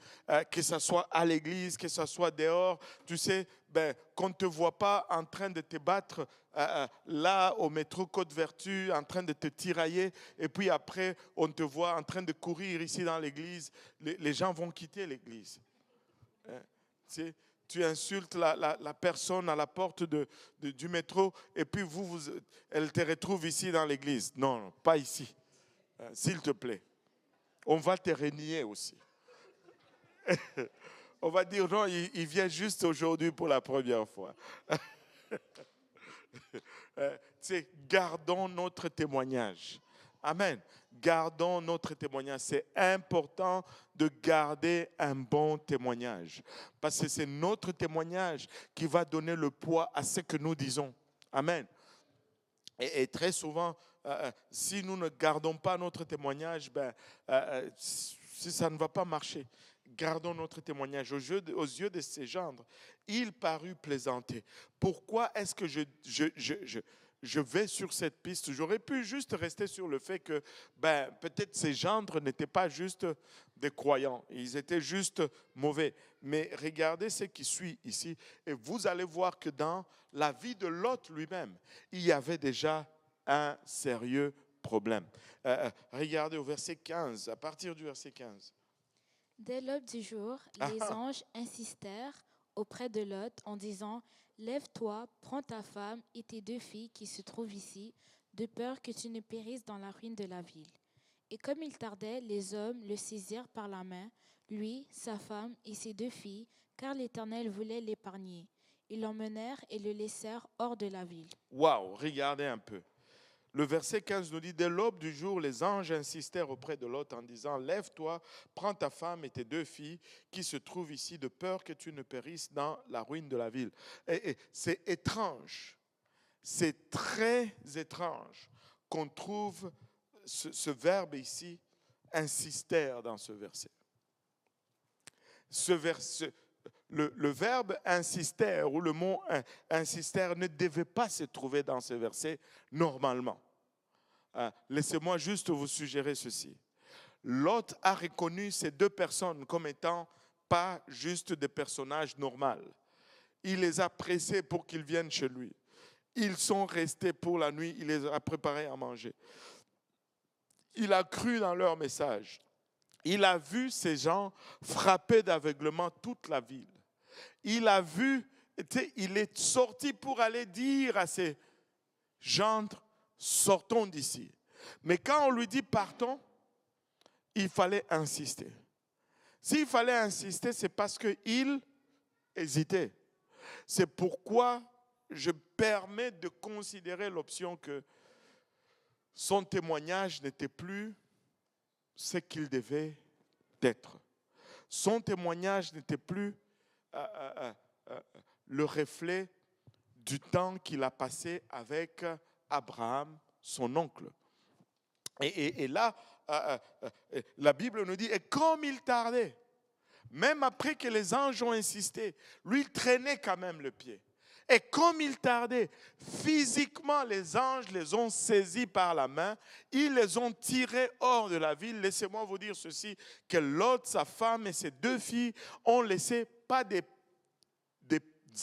Speaker 1: que ce soit à l'église, que ce soit dehors. Tu sais, qu'on ne te voit pas en train de te battre là au métro Côte-Vertu, en train de te tirailler, et puis après, on te voit en train de courir ici dans l'église. Les gens vont quitter l'église. Tu insultes la personne à la porte du métro, et puis elle te retrouve ici dans l'église. Non, pas ici. S'il te plaît. On va te renier aussi. On va dire non, il vient juste aujourd'hui pour la première fois. Gardons notre témoignage. Amen. Gardons notre témoignage. C'est important de garder un bon témoignage. Parce que c'est notre témoignage qui va donner le poids à ce que nous disons. Amen. Et très souvent, si nous ne gardons pas notre témoignage, si ça ne va pas marcher. Gardons notre témoignage. Aux yeux de ses gendres, il parut plaisanter. Pourquoi est-ce que je vais sur cette piste? J'aurais pu juste rester sur le fait que peut-être ces gendres n'étaient pas juste des croyants. Ils étaient juste mauvais. Mais regardez ce qui suit ici. Et vous allez voir que dans la vie de Lot lui-même, il y avait déjà un sérieux problème. Regardez au verset 15, à partir du verset 15.
Speaker 2: Dès l'aube du jour, les anges insistèrent auprès de Lot en disant « Lève-toi, prends ta femme et tes 2 filles qui se trouvent ici, de peur que tu ne périsses dans la ruine de la ville. » Et comme il tardait, les hommes le saisirent par la main, lui, sa femme et ses 2 filles, car l'Éternel voulait l'épargner. Ils l'emmenèrent et le laissèrent hors de la ville.
Speaker 1: Waouh, regardez un peu. Le verset 15 nous dit, dès l'aube du jour, les anges insistèrent auprès de Lot en disant, lève-toi, prends ta femme et tes 2 filles qui se trouvent ici, de peur que tu ne périsses dans la ruine de la ville. Et c'est étrange, c'est très étrange qu'on trouve ce verbe ici, insistèrent, dans ce verset. Le verbe insistèrent ou le mot insistèrent ne devait pas se trouver dans ce verset normalement. Laissez-moi juste vous suggérer ceci. Lot a reconnu ces 2 personnes comme étant pas juste des personnages normaux. Il les a pressés pour qu'ils viennent chez lui. Ils sont restés pour la nuit, il les a préparés à manger. Il a cru dans leur message. Il a vu ces gens frapper d'aveuglement toute la ville. Il a vu, il est sorti pour aller dire à ses gendres, sortons d'ici. Mais quand on lui dit partons, il fallait insister. S'il fallait insister, c'est parce qu'il hésitait. C'est pourquoi je permets de considérer l'option que son témoignage n'était plus ce qu'il devait être. Son témoignage n'était plus le reflet du temps qu'il a passé avec Abraham, son oncle. Et là, la Bible nous dit, et comme il tardait, même après que les anges ont insisté, lui il traînait quand même le pied. Et comme il tardait, physiquement les anges les ont saisis par la main, ils les ont tirés hors de la ville. Laissez-moi vous dire ceci, que Lot, sa femme et ses 2 filles ont laissé pas des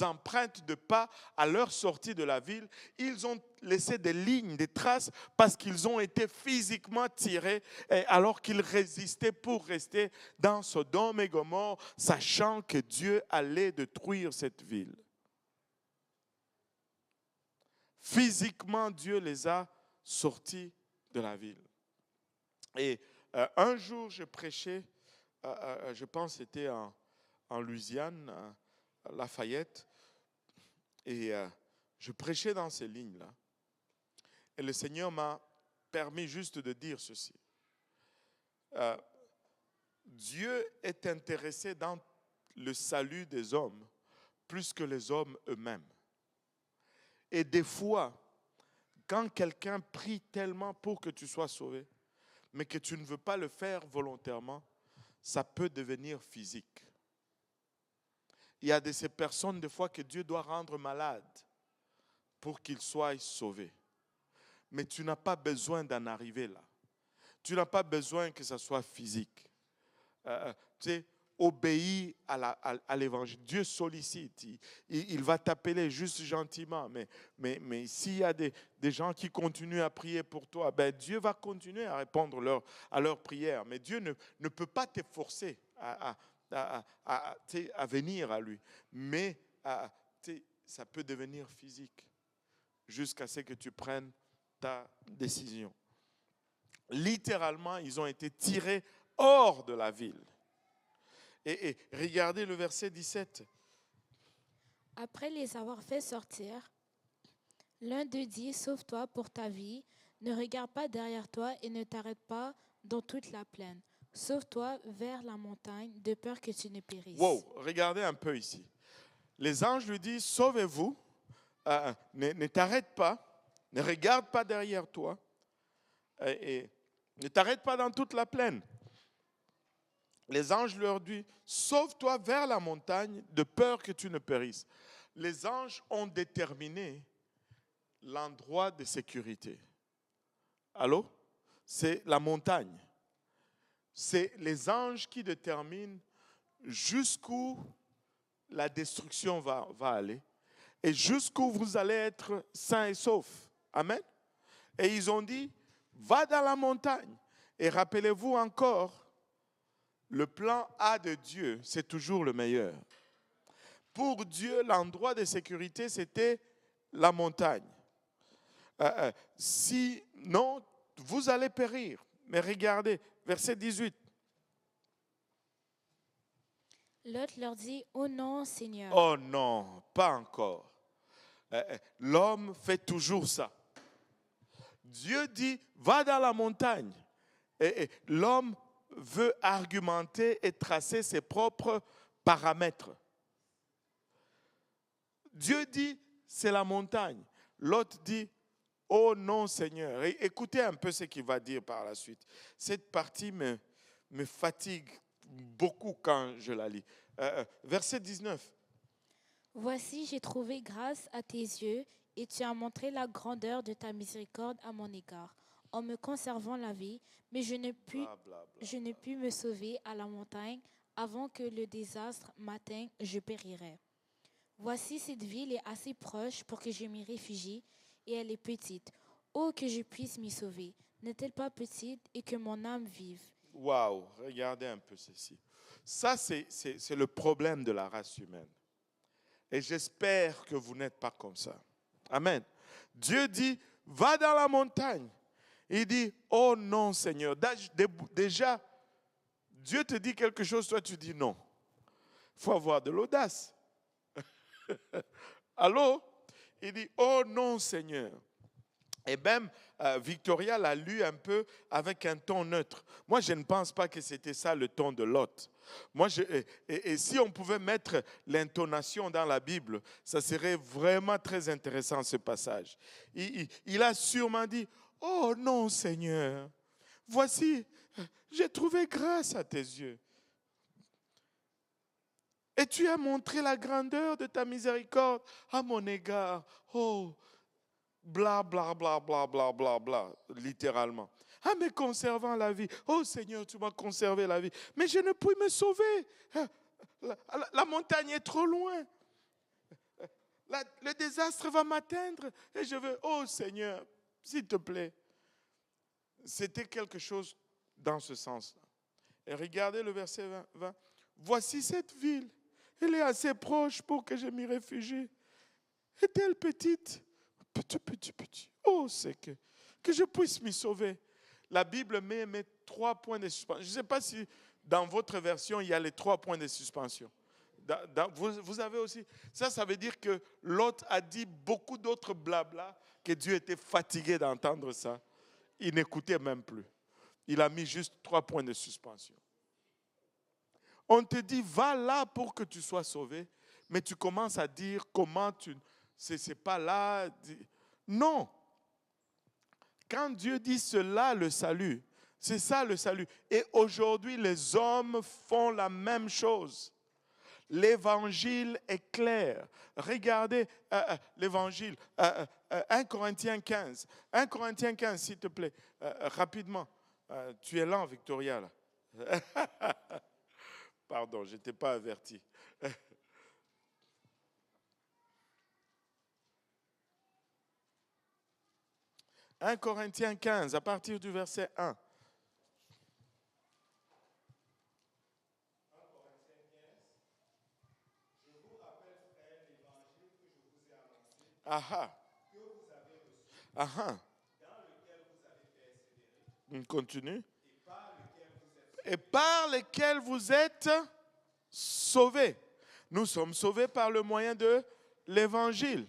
Speaker 1: empreintes de pas à leur sortie de la ville. Ils ont laissé des lignes, des traces parce qu'ils ont été physiquement tirés alors qu'ils résistaient pour rester dans Sodome et Gomorrhe, sachant que Dieu allait détruire cette ville. Physiquement, Dieu les a sortis de la ville. Et un jour, je prêchais, je pense que c'était en Louisiane, à Lafayette, et je prêchais dans ces lignes-là. Et le Seigneur m'a permis juste de dire ceci. Dieu est intéressé dans le salut des hommes plus que les hommes eux-mêmes. Et des fois, quand quelqu'un prie tellement pour que tu sois sauvé, mais que tu ne veux pas le faire volontairement, ça peut devenir physique. Il y a de ces personnes, des fois, que Dieu doit rendre malades pour qu'ils soient sauvés. Mais tu n'as pas besoin d'en arriver là. Tu n'as pas besoin que ça soit physique. Tu sais, obéis à l'évangile. Dieu sollicite. Il va t'appeler juste gentiment. Mais s'il y a des gens qui continuent à prier pour toi, Dieu va continuer à répondre à leurs prières. Mais Dieu ne peut pas te forcer à venir à lui. Mais ça peut devenir physique jusqu'à ce que tu prennes ta décision. Littéralement, ils ont été tirés hors de la ville. Et regardez le verset 17.
Speaker 2: Après les avoir fait sortir, l'un d'eux dit « Sauve-toi pour ta vie, Ne regarde pas derrière toi et ne t'arrête pas dans toute la plaine. Sauve-toi vers la montagne, de peur que tu ne périsses.
Speaker 1: Wow, regardez un peu ici. Les anges lui disent, sauvez-vous, ne t'arrête pas, ne regarde pas derrière toi, et ne t'arrête pas dans toute la plaine. Les anges leur disent, sauve-toi vers la montagne, de peur que tu ne périsses. Les anges ont déterminé l'endroit de sécurité. Allô? C'est la montagne. C'est les anges qui déterminent jusqu'où la destruction va aller et jusqu'où vous allez être sains et saufs. Amen. Et ils ont dit, va dans la montagne. Et rappelez-vous encore, le plan A de Dieu, c'est toujours le meilleur. Pour Dieu, l'endroit de sécurité, c'était la montagne. Sinon, vous allez périr. Mais regardez, verset 18.
Speaker 2: Lot leur dit, oh non, Seigneur.
Speaker 1: Oh non, pas encore. L'homme fait toujours ça. Dieu dit, va dans la montagne. Et l'homme veut argumenter et tracer ses propres paramètres. Dieu dit, c'est la montagne. L'autre dit, oh non Seigneur. Et écoutez un peu ce qu'il va dire par la suite. Cette partie me fatigue beaucoup quand je la lis. Verset 19.
Speaker 2: Voici, j'ai trouvé grâce à tes yeux et tu as montré la grandeur de ta miséricorde à mon égard, en me conservant la vie, mais je ne puis me sauver à la montagne avant que le désastre m'atteigne, je périrais. Voici, cette ville est assez proche pour que je m'y réfugie, et elle est petite. Oh, que je puisse m'y sauver. N'est-elle pas petite et que mon âme vive?
Speaker 1: Waouh, regardez un peu ceci. Ça, c'est le problème de la race humaine. Et j'espère que vous n'êtes pas comme ça. Amen. Dieu dit, va dans la montagne. Il dit, oh non Seigneur. Déjà, Dieu te dit quelque chose, toi tu dis non. Il faut avoir de l'audace. Allô? Il dit, oh non Seigneur. Et même Victoria l'a lu un peu avec un ton neutre. Moi, je ne pense pas que c'était ça le ton de Lot. Et si on pouvait mettre l'intonation dans la Bible, ça serait vraiment très intéressant ce passage. Il a sûrement dit, oh non Seigneur, voici, j'ai trouvé grâce à tes yeux. Et tu as montré la grandeur de ta miséricorde à mon égard. Oh, bla, bla, bla, bla, bla, bla, bla, littéralement. Ah, mais conservant la vie. Oh Seigneur, tu m'as conservé la vie. Mais je ne puis me sauver. La montagne est trop loin. Le désastre va m'atteindre. Et je veux, oh Seigneur, s'il te plaît. C'était quelque chose dans ce sens-là. Et regardez le verset 20. Voici cette ville. Elle est assez proche pour que je m'y réfugie. Est-elle petite? Petit. Oh, c'est que je puisse m'y sauver. La Bible met 3 points de suspension. Je ne sais pas si dans votre version, il y a les 3 points de suspension. Vous avez aussi. Ça veut dire que Lot a dit beaucoup d'autres blabla, que Dieu était fatigué d'entendre ça. Il n'écoutait même plus. Il a mis juste 3 points de suspension. On te dit, va là pour que tu sois sauvé, mais tu commences à dire comment tu... C'est pas là. Non. Quand Dieu dit cela, le salut, c'est ça le salut. Et aujourd'hui, les hommes font la même chose. L'évangile est clair. Regardez l'évangile. 1 Corinthiens 15. 1 Corinthiens 15, s'il te plaît. Rapidement. Tu es lent, Victoria, là. Pardon, je n'étais pas averti. 1 Corinthiens 15, à partir du verset 1. Aha. Que vous avez reçu, aha, dans lequel vous avez persévéré, continue, et par lequel vous êtes sauvés. Nous sommes sauvés par le moyen de l'évangile.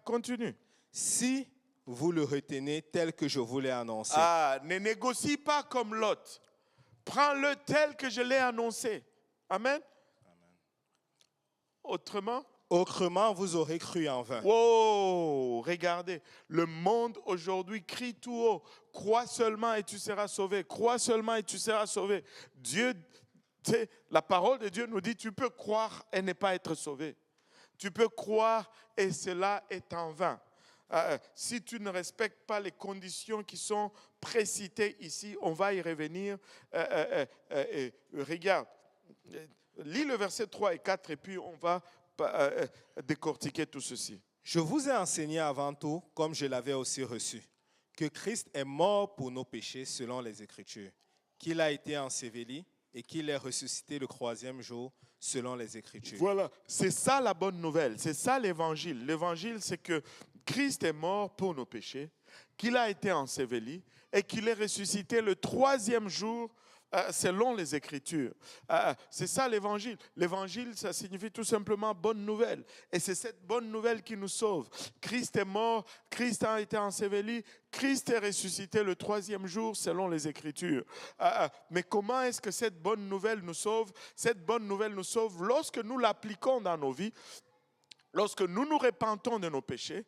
Speaker 1: Continue.
Speaker 3: Si vous le retenez tel que je vous l'ai annoncé.
Speaker 1: Ah, ne négocie pas comme Lot. Prends-le tel que je l'ai annoncé. Amen. Autrement,
Speaker 3: Autrement, vous aurez cru en vain.
Speaker 1: wow, regardez, le monde aujourd'hui crie tout haut. Crois seulement et tu seras sauvé. Crois seulement et tu seras sauvé. Dieu, la parole de Dieu nous dit, tu peux croire et ne pas être sauvé. Tu peux croire et cela est en vain. Si tu ne respectes pas les conditions qui sont précitées ici, on va y revenir. Regarde, lis le verset 3 et 4 et puis on va décortiquer tout ceci.
Speaker 3: Je vous ai enseigné avant tout, comme je l'avais aussi reçu, que Christ est mort pour nos péchés selon les Écritures, qu'il a été enseveli et qu'il est ressuscité le 3e jour selon les Écritures.
Speaker 1: Voilà, c'est ça la bonne nouvelle, c'est ça l'évangile. L'évangile, c'est que Christ est mort pour nos péchés, qu'il a été enseveli et qu'il est ressuscité le 3e jour selon les Écritures. C'est ça l'évangile. L'évangile, ça signifie tout simplement bonne nouvelle. Et c'est cette bonne nouvelle qui nous sauve. Christ est mort, Christ a été enseveli, Christ est ressuscité le 3e jour selon les Écritures. Mais comment est-ce que cette bonne nouvelle nous sauve? Cette bonne nouvelle nous sauve lorsque nous l'appliquons dans nos vies. Lorsque nous nous repentons de nos péchés,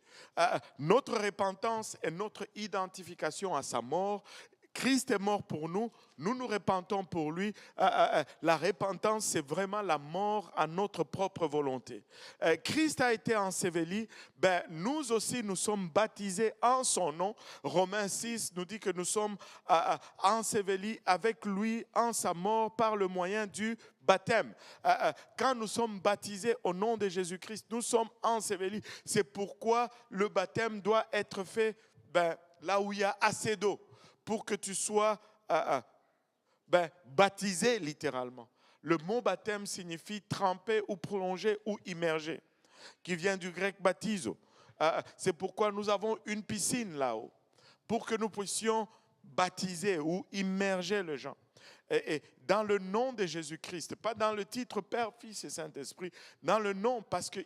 Speaker 1: notre repentance est notre identification à sa mort. Christ est mort pour nous, nous nous repentons pour lui. La repentance, c'est vraiment la mort à notre propre volonté. Christ a été enseveli, nous aussi nous sommes baptisés en son nom. Romains 6 nous dit que nous sommes ensevelis avec lui en sa mort par le moyen du baptême. Quand nous sommes baptisés au nom de Jésus-Christ, nous sommes ensevelis. C'est pourquoi le baptême doit être fait là où il y a assez d'eau, pour que tu sois baptisé littéralement. Le mot baptême signifie tremper ou prolonger ou immerger, qui vient du grec baptizo. C'est pourquoi nous avons une piscine là-haut, pour que nous puissions baptiser ou immerger les gens. Et dans le nom de Jésus-Christ, pas dans le titre Père, Fils et Saint-Esprit, dans le nom, parce que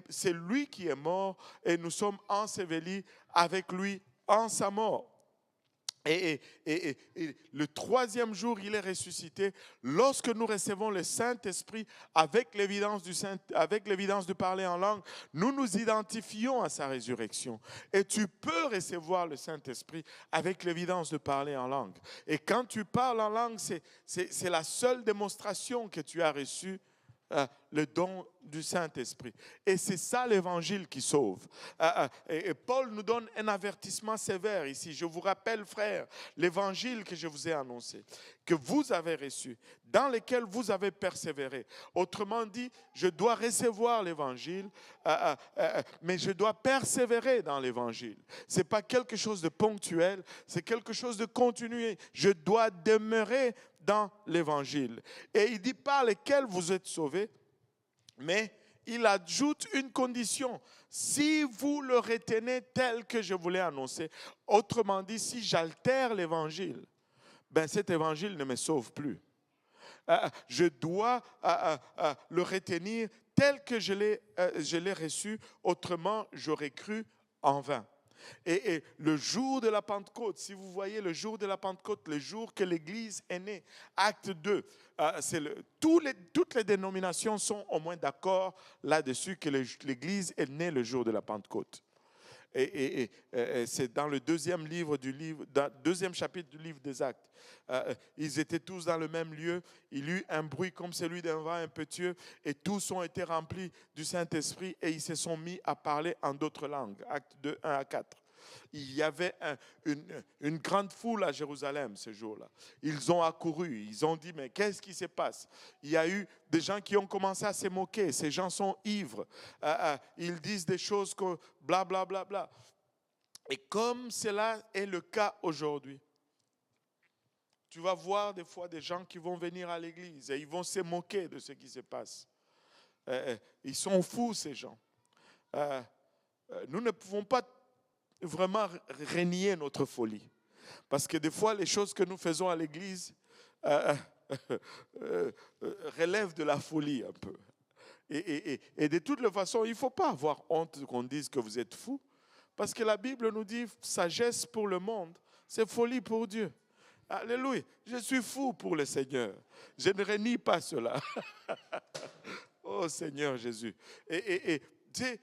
Speaker 1: c'est lui qui est mort et nous sommes ensevelis avec lui en sa mort. Et le 3e jour, il est ressuscité. Lorsque nous recevons le Saint-Esprit avec l'évidence de parler en langue, nous nous identifions à sa résurrection. Et tu peux recevoir le Saint-Esprit avec l'évidence de parler en langue. Et quand tu parles en langue, c'est la seule démonstration que tu as reçue. Le don du Saint-Esprit. Et c'est ça l'évangile qui sauve. Et Paul nous donne un avertissement sévère ici. Je vous rappelle, frères, l'évangile que je vous ai annoncé, que vous avez reçu, dans lequel vous avez persévéré. Autrement dit, je dois recevoir l'évangile, mais je dois persévérer dans l'évangile. Ce n'est pas quelque chose de ponctuel, c'est quelque chose de continu. Je dois demeurer dans l'évangile. Et il dit par lequel vous êtes sauvés, mais il ajoute une condition. Si vous le retenez tel que je vous l'ai annoncé, autrement dit, si j'altère l'évangile, cet évangile ne me sauve plus. Je dois le retenir tel que je l'ai reçu, autrement j'aurais cru en vain. Et le jour de la Pentecôte, si vous voyez le jour de la Pentecôte, le jour que l'Église est née, acte 2, toutes les dénominations sont au moins d'accord là-dessus que l'Église est née le jour de la Pentecôte. Et c'est dans le deuxième chapitre du livre des Actes. Ils étaient tous dans le même lieu. Il y eut un bruit comme celui d'un vent impétueux et tous ont été remplis du Saint-Esprit et ils se sont mis à parler en d'autres langues. Actes 2, 1 à 4. Il y avait une grande foule à Jérusalem ce jour-là. Ils ont accouru, ils ont dit, mais qu'est-ce qui se passe? Il y a eu des gens qui ont commencé à se moquer. Ces gens sont ivres. Ils disent des choses comme bla, bla, bla, bla. Et comme cela est le cas aujourd'hui, tu vas voir des fois des gens qui vont venir à l'église et ils vont se moquer de ce qui se passe. Ils sont fous, ces gens. Nous ne pouvons pas vraiment renier notre folie. Parce que des fois, les choses que nous faisons à l'église relèvent de la folie un peu. Et de toutes les façons, il ne faut pas avoir honte qu'on dise que vous êtes fou. Parce que la Bible nous dit sagesse pour le monde, c'est folie pour Dieu. Alléluia. Je suis fou pour le Seigneur. Je ne renie pas cela. Oh Seigneur Jésus. Et tu sais,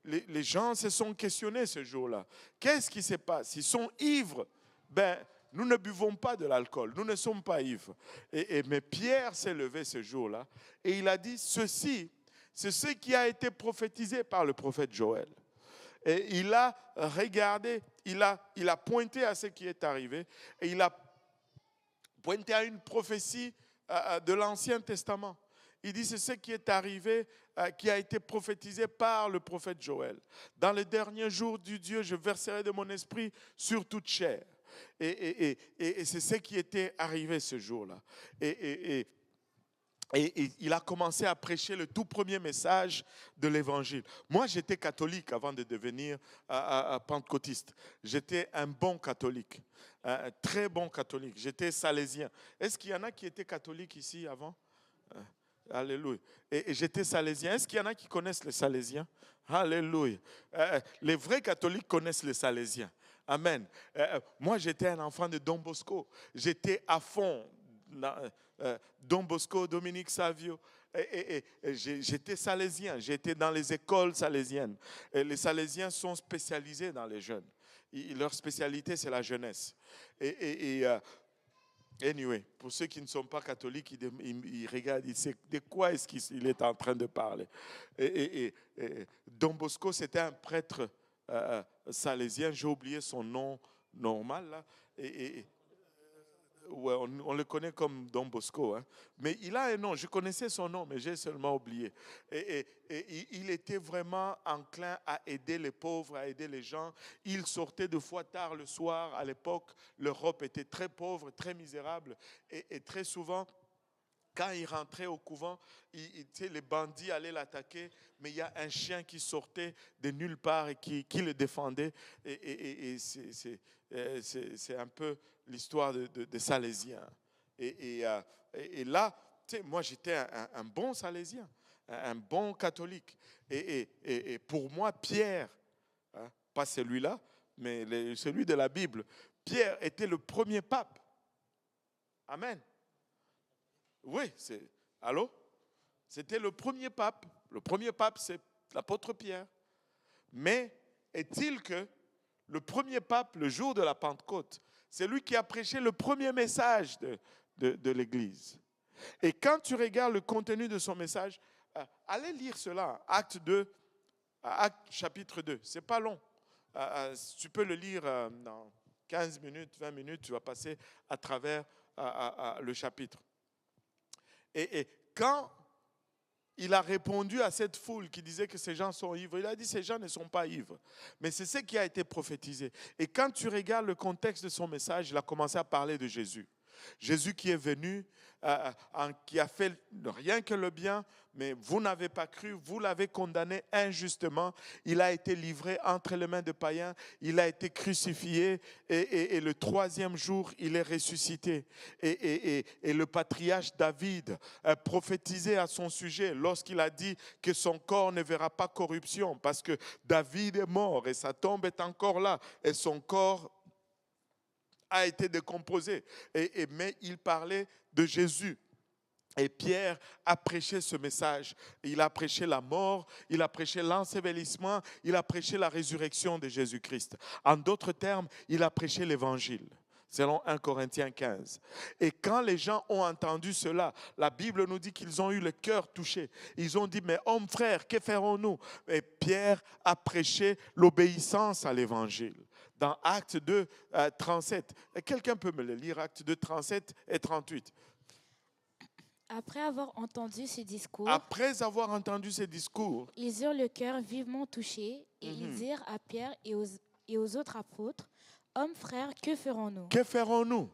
Speaker 1: les gens se sont questionnés ce jour-là. Qu'est-ce qui se passe? Ils sont ivres. Nous ne buvons pas de l'alcool. Nous ne sommes pas ivres. Mais Pierre s'est levé ce jour-là et il a dit, ceci, c'est ce qui a été prophétisé par le prophète Joël. Et il a regardé, il a pointé à ce qui est arrivé et il a pointé à une prophétie de l'Ancien Testament. Il dit, c'est ce qui est arrivé, qui a été prophétisé par le prophète Joël. Dans les derniers jours du Dieu, je verserai de mon esprit sur toute chair. Et c'est ce qui était arrivé ce jour-là. Et il a commencé à prêcher le tout premier message de l'Évangile. Moi, j'étais catholique avant de devenir pentecôtiste. J'étais un bon catholique, un très bon catholique. J'étais salésien. Est-ce qu'il y en a qui étaient catholiques ici avant? Alléluia. Et j'étais salésien. Est-ce qu'il y en a qui connaissent les salésiens? Alléluia. Les vrais catholiques connaissent les salésiens. Amen. Moi, j'étais un enfant de Don Bosco. J'étais à fond. Don Bosco, Dominique Savio. J'étais salésien. J'étais dans les écoles salésiennes. Et les salésiens sont spécialisés dans les jeunes. Leur spécialité, c'est la jeunesse. Anyway, pour ceux qui ne sont pas catholiques, ils regardent, ils savent de quoi est-ce qu'il est en train de parler. Don Bosco, c'était un prêtre salésien, j'ai oublié son nom normal, là. Ouais, on le connaît comme Don Bosco, hein. Mais il a un nom, je connaissais son nom, mais j'ai seulement oublié. Il était vraiment enclin à aider les pauvres, à aider les gens. Il sortait de fois tard le soir. À l'époque, l'Europe était très pauvre, très misérable. Et très souvent, quand il rentrait au couvent, les bandits allaient l'attaquer, mais il y a un chien qui sortait de nulle part et qui le défendait. C'est un peu l'histoire de Salésiens. Et là, moi j'étais un bon Salésien, un bon catholique. Et pour moi, Pierre, hein, pas celui-là, mais celui de la Bible, Pierre était le premier pape. Amen. Oui, allô? C'était le premier pape. Le premier pape, c'est l'apôtre Pierre. Mais est-il que le premier pape, le jour de la Pentecôte, c'est lui qui a prêché le premier message de l'Église. Et quand tu regardes le contenu de son message, allez lire cela, Acte 2, Acte chapitre 2. Ce n'est pas long. Tu peux le lire dans 15 minutes, 20 minutes, tu vas passer à travers le chapitre. Et quand il a répondu à cette foule qui disait que ces gens sont ivres, il a dit ces gens ne sont pas ivres. Mais c'est ce qui a été prophétisé. Et quand tu regardes le contexte de son message, il a commencé à parler de Jésus. Jésus qui est venu, qui a fait rien que le bien, mais vous n'avez pas cru, vous l'avez condamné injustement. Il a été livré entre les mains de païens, il a été crucifié et le troisième jour, il est ressuscité. Et le patriarche David a prophétisé à son sujet lorsqu'il a dit que son corps ne verra pas corruption parce que David est mort et sa tombe est encore là et son corps a été décomposé. Mais il parlait de Jésus. Et Pierre a prêché ce message. Il a prêché la mort, il a prêché l'ensevelissement, il a prêché la résurrection de Jésus-Christ. En d'autres termes, il a prêché l'évangile, selon 1 Corinthiens 15. Et quand les gens ont entendu cela, la Bible nous dit qu'ils ont eu le cœur touché. Ils ont dit, mais hommes frères, que ferons-nous? Et Pierre a prêché l'obéissance à l'évangile. Dans Acte 2, 37. Quelqu'un peut me le lire, Acte 2, 37 et 38.
Speaker 2: Après avoir entendu ce discours, ils eurent le cœur vivement touché et ils dirent à Pierre et aux autres apôtres, « Hommes, frères, que ferons-nous »
Speaker 1: Que ferons-nous?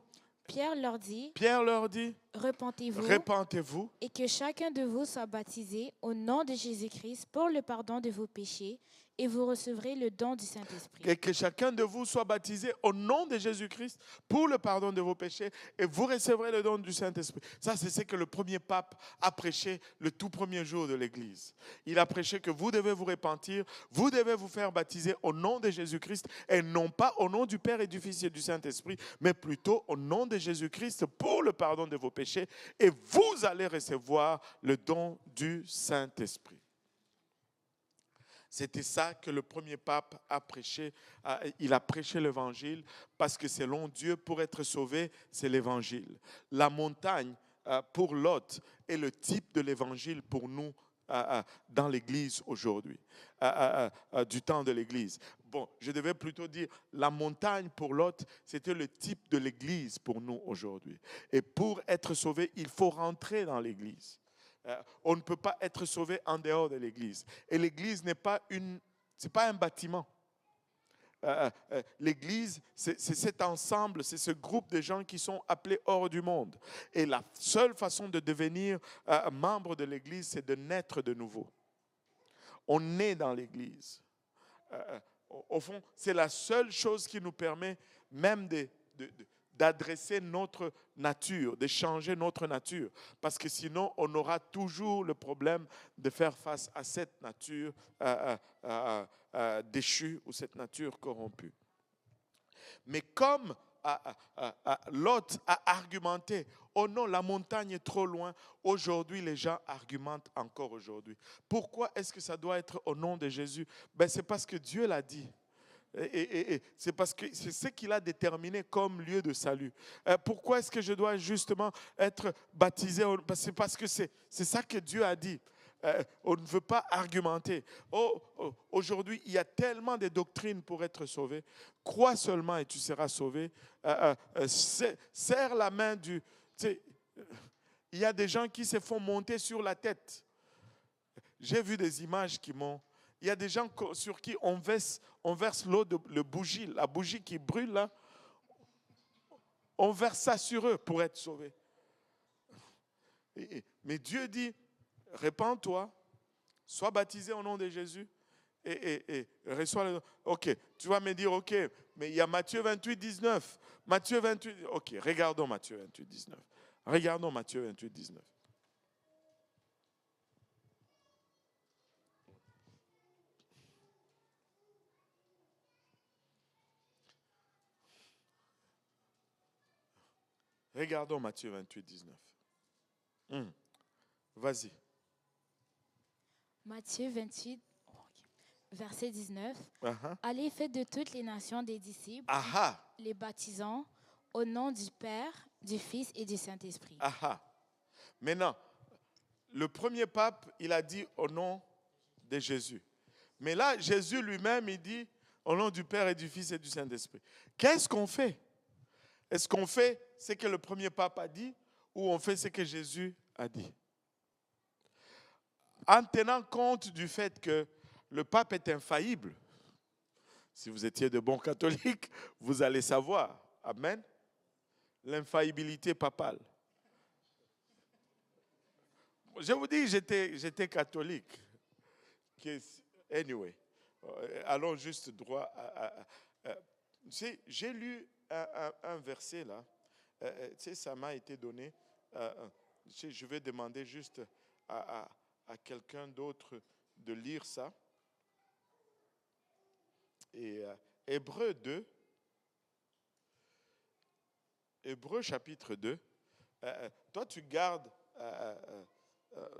Speaker 2: Pierre leur dit,
Speaker 1: Repentez-vous
Speaker 2: et que chacun de vous soit baptisé au nom de Jésus-Christ pour le pardon de vos péchés et vous recevrez le don du Saint-Esprit.
Speaker 1: Et que chacun de vous soit baptisé au nom de Jésus-Christ pour le pardon de vos péchés et vous recevrez le don du Saint-Esprit. Ça, c'est ce que le premier pape a prêché le tout premier jour de l'Église. Il a prêché que vous devez vous repentir, vous devez vous faire baptiser au nom de Jésus-Christ et non pas au nom du Père et du Fils et du Saint-Esprit, mais plutôt au nom de Jésus-Christ pour le pardon de vos péchés et vous allez recevoir le don du Saint-Esprit. C'était ça que le premier pape a prêché. Il a prêché l'évangile parce que selon Dieu, pour être sauvé, c'est l'évangile. La montagne, pour Lot, est le type de l'évangile pour nous dans l'Église aujourd'hui, du temps de l'Église. Bon, je devais plutôt dire, la montagne pour Lot, c'était le type de l'Église pour nous aujourd'hui. Et pour être sauvé, il faut rentrer dans l'Église. On ne peut pas être sauvé en dehors de l'Église. Et l'Église n'est pas c'est pas un bâtiment. L'Église, c'est cet ensemble, c'est ce groupe de gens qui sont appelés hors du monde. Et la seule façon de devenir membre de l'Église, c'est de naître de nouveau. On naît dans l'Église. Au fond, c'est la seule chose qui nous permet même d'adresser notre nature, de changer notre nature. Parce que sinon, on aura toujours le problème de faire face à cette nature déchue ou cette nature corrompue. Mais comme Lot a argumenté, oh non, la montagne est trop loin, aujourd'hui les gens argumentent encore aujourd'hui. Pourquoi est-ce que ça doit être au nom de Jésus? C'est parce que Dieu l'a dit. Et c'est parce que c'est ce qu'il a déterminé comme lieu de salut. Pourquoi est-ce que je dois justement être baptisé? C'est parce que c'est ça que Dieu a dit. On ne veut pas argumenter. Aujourd'hui, il y a tellement de doctrines pour être sauvé. Crois seulement et tu seras sauvé. Serre la main du... Il y a des gens qui se font monter sur la tête. J'ai vu des images qui m'ont... Il y a des gens sur qui on verse l'eau de bougie, la bougie qui brûle là. On verse ça sur eux pour être sauvés. Mais Dieu dit, répands-toi, sois baptisé au nom de Jésus et reçois le... Ok, tu vas me dire, ok, mais il y a Matthieu 28, 19. Matthieu 28, ok, regardons Matthieu 28, 19. Regardons Matthieu 28, 19. Regardons Matthieu 28, 19. Vas-y.
Speaker 2: Matthieu 28, verset 19.
Speaker 1: Uh-huh.
Speaker 2: Allez, faites de toutes les nations des disciples, les baptisant au nom du Père, du Fils et du Saint-Esprit.
Speaker 1: Maintenant, le premier pape, il a dit au nom de Jésus. Mais là, Jésus lui-même, il dit au nom du Père et du Fils et du Saint-Esprit. Qu'est-ce qu'on fait? Est-ce qu'on fait ce que le premier pape a dit ou on fait ce que Jésus a dit? En tenant compte du fait que le pape est infaillible, si vous étiez de bons catholiques, vous allez savoir, amen, l'infaillibilité papale. Je vous dis, j'étais catholique. Anyway, allons juste droit j'ai lu un verset là, ça m'a été donné. Je vais demander juste à quelqu'un d'autre de lire ça. Et Hébreux 2, Hébreux chapitre 2. Toi, tu gardes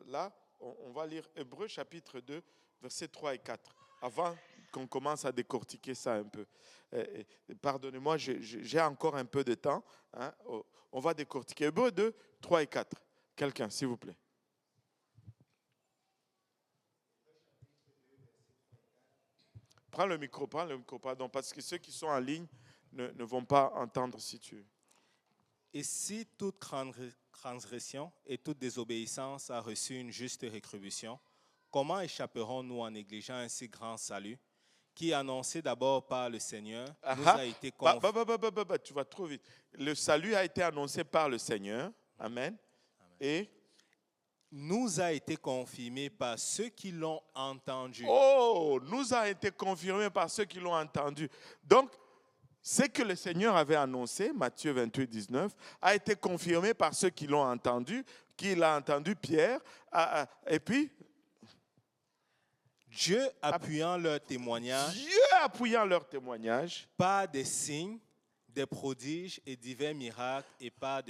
Speaker 1: là, on va lire Hébreux chapitre 2, versets 3 et 4. Avant qu'on commence à décortiquer ça un peu. Pardonnez-moi, j'ai encore un peu de temps. Hein. On va décortiquer. Hébreux 2, 3 et 4. Quelqu'un, s'il vous plaît. Prends le micro, pardon, parce que ceux qui sont en ligne ne vont pas entendre si tu...
Speaker 3: Et si toute transgression et toute désobéissance a reçu une juste rétribution, comment échapperons-nous en négligeant un si grand salut qui, annoncé d'abord par le Seigneur, nous a été confié?
Speaker 1: Tu vas trop vite. Le salut a été annoncé par le Seigneur. Amen.
Speaker 3: Amen.
Speaker 1: Et
Speaker 3: nous a été confirmé par ceux qui l'ont entendu.
Speaker 1: Oh, nous a été confirmé par ceux qui l'ont entendu. Donc, ce que le Seigneur avait annoncé, Matthieu 28, 19, a été confirmé par ceux qui l'ont entendu, qui l'a entendu, Pierre, et puis
Speaker 3: Dieu appuyant leur témoignage
Speaker 1: Dieu appuyant leur témoignage
Speaker 3: par des signes, des prodiges et divers miracles et par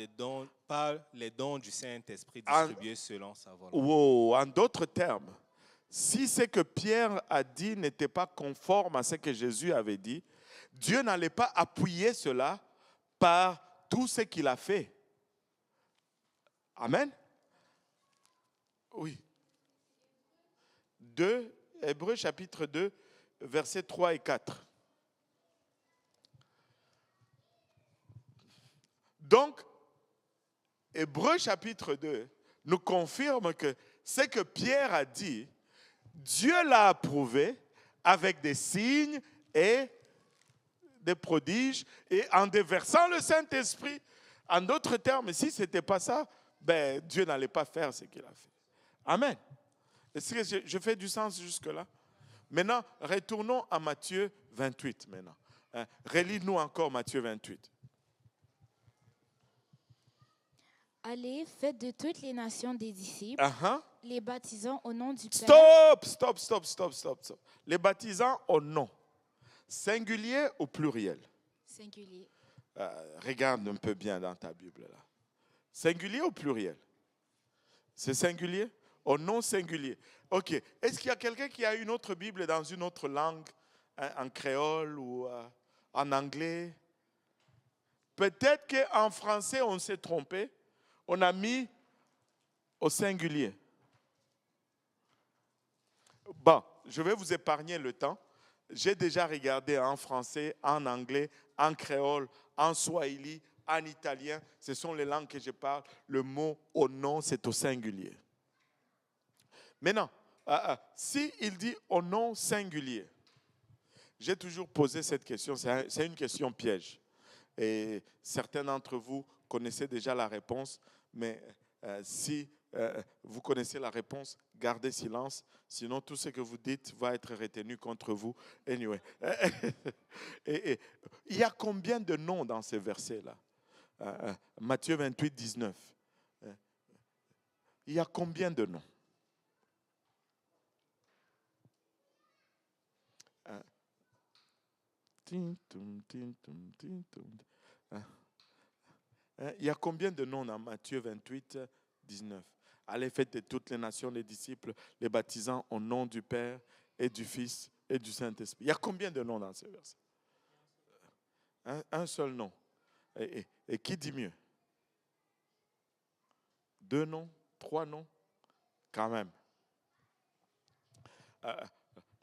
Speaker 3: les dons du Saint-Esprit distribués selon sa volonté.
Speaker 1: Wow, en d'autres termes, si ce que Pierre a dit n'était pas conforme à ce que Jésus avait dit, Dieu n'allait pas appuyer cela par tout ce qu'il a fait. Amen. Oui. 2, Hébreux chapitre 2, versets 3 et 4. Donc, Hébreux chapitre 2 nous confirme que ce que Pierre a dit, Dieu l'a approuvé avec des signes et des prodiges et en déversant le Saint-Esprit. En d'autres termes, si ce n'était pas ça, Dieu n'allait pas faire ce qu'il a fait. Amen. Est-ce que je fais du sens jusque-là? Maintenant, retournons à Matthieu 28 maintenant. Relis-nous encore Matthieu 28.
Speaker 2: Allez, faites de toutes les nations des disciples, les baptisant au nom du Père.
Speaker 1: Stop. Les baptisant au nom. Singulier ou pluriel?
Speaker 2: Singulier.
Speaker 1: Regarde un peu bien dans ta Bible là. Singulier ou pluriel? C'est singulier? Au nom singulier. Ok. Est-ce qu'il y a quelqu'un qui a une autre Bible dans une autre langue, en créole ou en anglais? Peut-être qu'en français, on s'est trompé. On a mis au singulier. Bon, je vais vous épargner le temps. J'ai déjà regardé en français, en anglais, en créole, en swahili, en italien. Ce sont les langues que je parle. Le mot au nom, c'est au singulier. Maintenant, si il dit au nom singulier, j'ai toujours posé cette question. C'est une question piège. Et certains d'entre vous connaissez déjà la réponse. Mais si vous connaissez la réponse, gardez silence. Sinon, tout ce que vous dites va être retenu contre vous. Anyway. Et il y a combien de noms dans ces versets-là? Matthieu 28, 19. Il y a combien de noms? Il y a combien de noms dans Matthieu 28, 19? Allez, faites de toutes les nations les disciples, les baptisant au nom du Père et du Fils et du Saint-Esprit. Il y a combien de noms dans ce verset? Un seul nom. Et qui dit mieux? 2 noms? 3 noms? Quand même.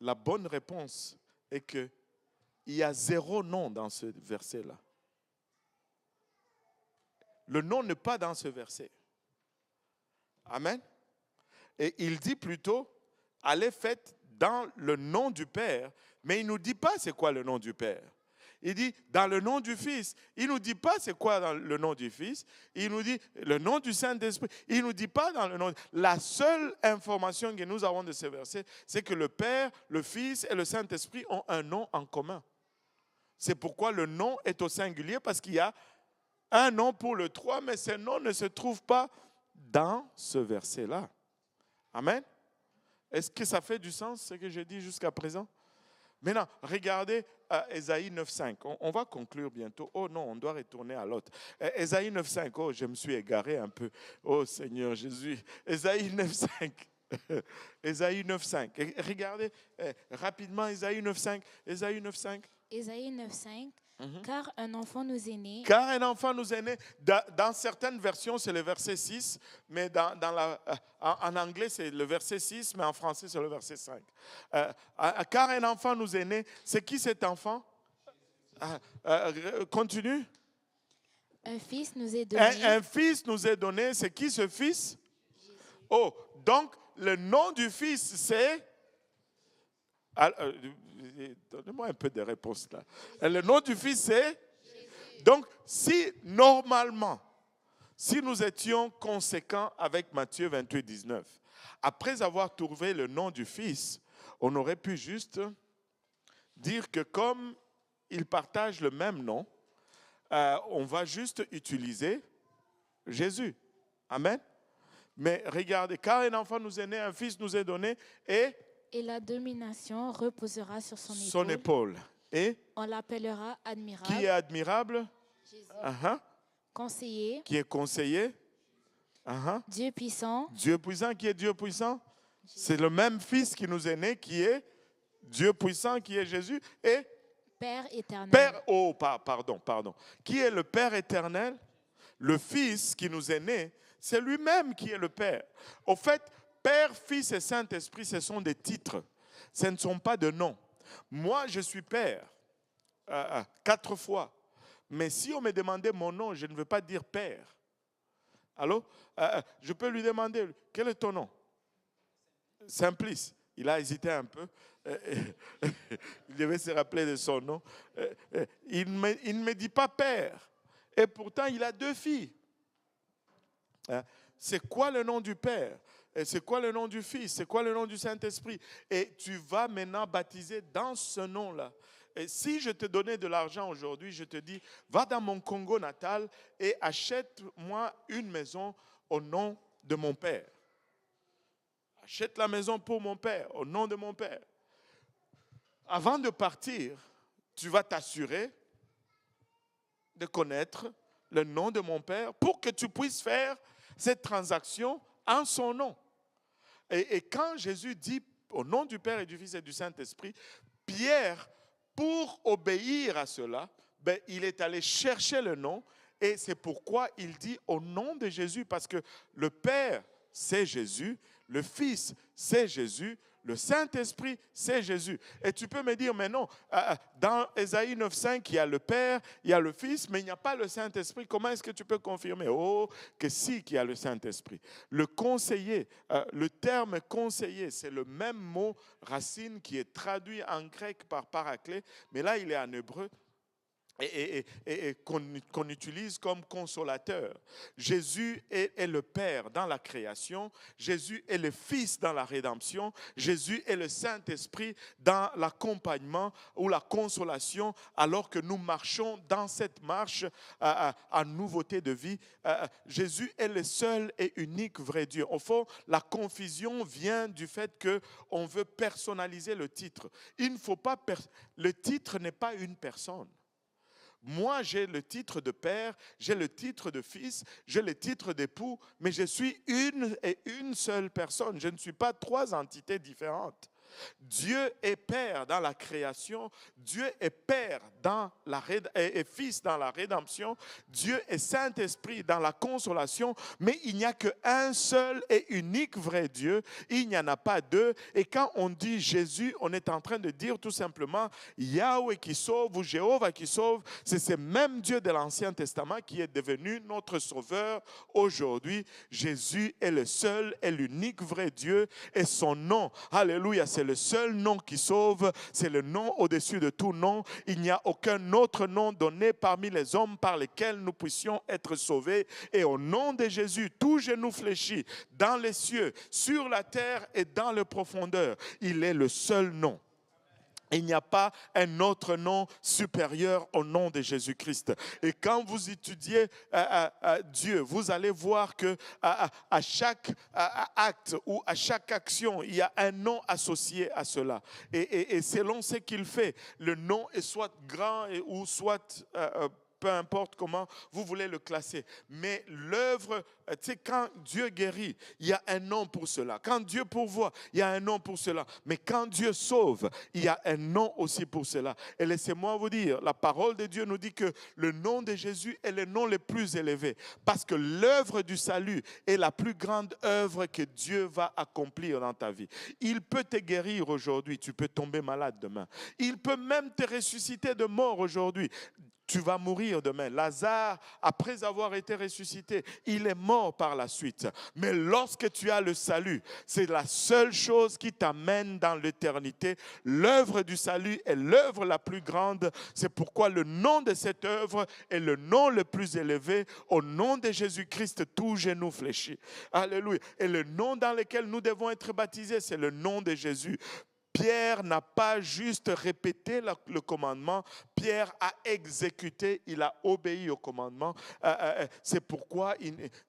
Speaker 1: La bonne réponse est qu'il y a 0 nom dans ce verset-là. Le nom n'est pas dans ce verset. Amen. Et il dit plutôt, allez faites dans le nom du Père, mais il ne nous dit pas c'est quoi le nom du Père. Il dit dans le nom du Fils. Il ne nous dit pas c'est quoi dans le nom du Fils. Il nous dit le nom du Saint-Esprit. Il ne nous dit pas dans le nom. La seule information que nous avons de ce verset, c'est que le Père, le Fils et le Saint-Esprit ont un nom en commun. C'est pourquoi le nom est au singulier, parce qu'il y a un nom pour le 3, mais ce nom ne se trouve pas dans ce verset-là. Amen. Est-ce que ça fait du sens, ce que j'ai dit jusqu'à présent? Maintenant, regardez Ésaïe 9.5. On va conclure bientôt. Oh non, on doit retourner à l'autre. Ésaïe 9.5. Oh, je me suis égaré un peu. Oh Seigneur Jésus. Ésaïe 9.5. Ésaïe 9.5. Regardez rapidement Ésaïe 9.5. Ésaïe 9.5.
Speaker 2: Ésaïe 9.5. Car un enfant nous est né.
Speaker 1: Car un enfant nous est né. Dans certaines versions, c'est le verset 6, mais en anglais, c'est le verset 6, mais en français, c'est le verset 5. Car un enfant nous est né. C'est qui cet enfant? Continue.
Speaker 2: Un fils nous est donné.
Speaker 1: Un fils nous est donné. C'est qui ce fils? Jésus. Oh, donc le nom du fils, c'est... Donnez-moi un peu de réponse là. Le nom du Fils, c'est? Jésus. Donc, si normalement, Si nous étions conséquents avec Matthieu 28, 19, après avoir trouvé le nom du Fils, on aurait pu juste dire que comme ils partagent le même nom, on va juste utiliser Jésus. Amen. Mais regardez, car un enfant nous est né, un fils nous est donné, et
Speaker 2: la domination reposera sur
Speaker 1: son épaule. Et
Speaker 2: on l'appellera admirable.
Speaker 1: Qui est admirable?
Speaker 2: Jésus.
Speaker 1: Conseiller. Qui est conseiller?
Speaker 2: Dieu puissant.
Speaker 1: Dieu puissant. Qui est Dieu puissant? Jésus. C'est le même Fils qui nous est né, qui est Dieu puissant, qui est Jésus, et
Speaker 2: Père éternel.
Speaker 1: Pardon. Qui est le Père éternel? Le Fils qui nous est né, c'est lui-même qui est le Père. Au fait, Père, Fils et Saint-Esprit, ce sont des titres. Ce ne sont pas de noms. Moi, je suis Père 4 fois. Mais si on me demandait mon nom, je ne veux pas dire Père. Allô? Je peux lui demander, quel est ton nom? Simplice. Il a hésité un peu. Il devait se rappeler de son nom. Il ne me dit pas Père. Et pourtant, il a 2 filles. C'est quoi le nom du Père? Et c'est quoi le nom du Fils? C'est quoi le nom du Saint-Esprit? Et tu vas maintenant baptiser dans ce nom-là. Et si je te donnais de l'argent aujourd'hui, je te dis, va dans mon Congo natal et achète-moi une maison au nom de mon Père. Achète la maison pour mon Père, au nom de mon Père. Avant de partir, tu vas t'assurer de connaître le nom de mon Père pour que tu puisses faire cette transaction en son nom. Et quand Jésus dit au nom du Père et du Fils et du Saint-Esprit, Pierre, pour obéir à cela, il est allé chercher le nom et c'est pourquoi il dit au nom de Jésus, parce que le Père, c'est Jésus, le Fils, c'est Jésus, le Saint-Esprit, c'est Jésus. Et tu peux me dire, mais non, dans Ésaïe 9,5, il y a le Père, il y a le Fils, mais il n'y a pas le Saint-Esprit. Comment est-ce que tu peux confirmer? Oh, que si, qu'il y a le Saint-Esprit. Le conseiller, le terme conseiller, c'est le même mot racine qui est traduit en grec par paraclet, mais là, il est en hébreu. Et qu'on utilise comme consolateur. Jésus est le Père dans la création, Jésus est le Fils dans la rédemption, Jésus est le Saint-Esprit dans l'accompagnement ou la consolation alors que nous marchons dans cette marche en nouveauté de vie. Jésus est le seul et unique vrai Dieu. Au fond, la confusion vient du fait qu'on veut personnaliser le titre. Il ne faut pas le titre n'est pas une personne. Moi, j'ai le titre de père, j'ai le titre de fils, j'ai le titre d'époux, mais je suis une et une seule personne. Je ne suis pas 3 entités différentes. Dieu est Père dans la création, Dieu est Père et Fils dans la rédemption, Dieu est Saint-Esprit dans la consolation, mais il n'y a qu'un seul et unique vrai Dieu, il n'y en a pas 2. Et quand on dit Jésus, on est en train de dire tout simplement Yahweh qui sauve ou Jéhovah qui sauve. C'est ce même Dieu de l'Ancien Testament qui est devenu notre Sauveur aujourd'hui. Jésus est le seul et l'unique vrai Dieu et son nom, alléluia, c'est le seul nom qui sauve, c'est le nom au-dessus de tout nom. Il n'y a aucun autre nom donné parmi les hommes par lesquels nous puissions être sauvés. Et au nom de Jésus, tout genou fléchit dans les cieux, sur la terre et dans les profondeurs. Il est le seul nom. Il n'y a pas un autre nom supérieur au nom de Jésus-Christ. Et quand vous étudiez Dieu, vous allez voir que à chaque acte ou à chaque action, il y a un nom associé à cela. Et selon ce qu'il fait, le nom est soit grand ou soit peu importe comment vous voulez le classer. Mais l'œuvre, tu sais, quand Dieu guérit, il y a un nom pour cela. Quand Dieu pourvoit, il y a un nom pour cela. Mais quand Dieu sauve, il y a un nom aussi pour cela. Et laissez-moi vous dire, la parole de Dieu nous dit que le nom de Jésus est le nom le plus élevé. Parce que l'œuvre du salut est la plus grande œuvre que Dieu va accomplir dans ta vie. Il peut te guérir aujourd'hui, tu peux tomber malade demain. Il peut même te ressusciter de mort aujourd'hui. Tu vas mourir demain. Lazare, après avoir été ressuscité, il est mort par la suite. Mais lorsque tu as le salut, c'est la seule chose qui t'amène dans l'éternité. L'œuvre du salut est l'œuvre la plus grande. C'est pourquoi le nom de cette œuvre est le nom le plus élevé. Au nom de Jésus-Christ, tout genou fléchit. Alléluia. Et le nom dans lequel nous devons être baptisés, c'est le nom de Jésus. Pierre n'a pas juste répété le commandement, Pierre a exécuté, il a obéi au commandement. C'est pourquoi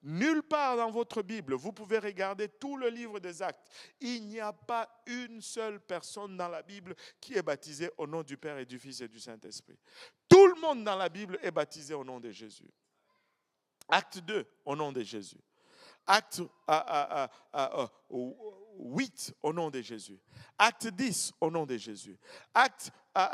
Speaker 1: nulle part dans votre Bible, vous pouvez regarder tout le livre des Actes, il n'y a pas une seule personne dans la Bible qui est baptisée au nom du Père et du Fils et du Saint-Esprit. Tout le monde dans la Bible est baptisé au nom de Jésus. Acte 2, au nom de Jésus. Acte 8 au nom de Jésus. Acte 10 au nom de Jésus. Acte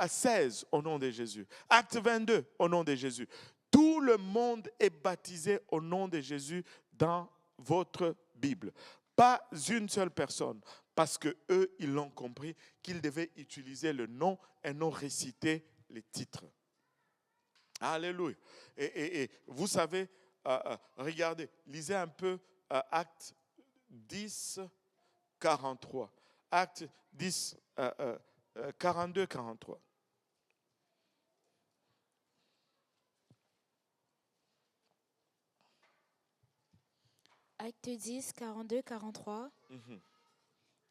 Speaker 1: 16 au nom de Jésus. Acte 22 au nom de Jésus. Tout le monde est baptisé au nom de Jésus dans votre Bible. Pas une seule personne, parce que eux, ils l'ont compris qu'ils devaient utiliser le nom et non réciter les titres. Alléluia. Et vous savez, regardez, lisez un peu Acte 10, 43. Acte 10, 42, 43.
Speaker 2: Acte 10, 42, 43.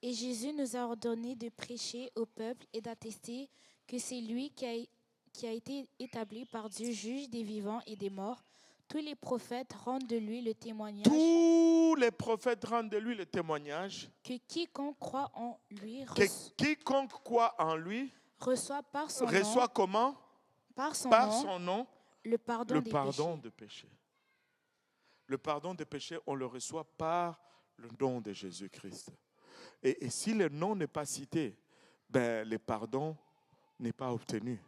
Speaker 2: Et Jésus nous a ordonné de prêcher au peuple et d'attester que c'est lui qui a été établi par Dieu, juge des vivants et des morts. Tous les prophètes rendent de lui le témoignage.
Speaker 1: Tous les prophètes rendent de lui le témoignage.
Speaker 2: Que quiconque croit en lui
Speaker 1: quiconque croit en lui
Speaker 2: reçoit par son
Speaker 1: reçoit
Speaker 2: nom,
Speaker 1: comment?
Speaker 2: Par
Speaker 1: son nom
Speaker 2: le pardon
Speaker 1: de péché. Le pardon des péchés, on le reçoit par le nom de Jésus-Christ. Et si le nom n'est pas cité, ben, le pardon n'est pas obtenu.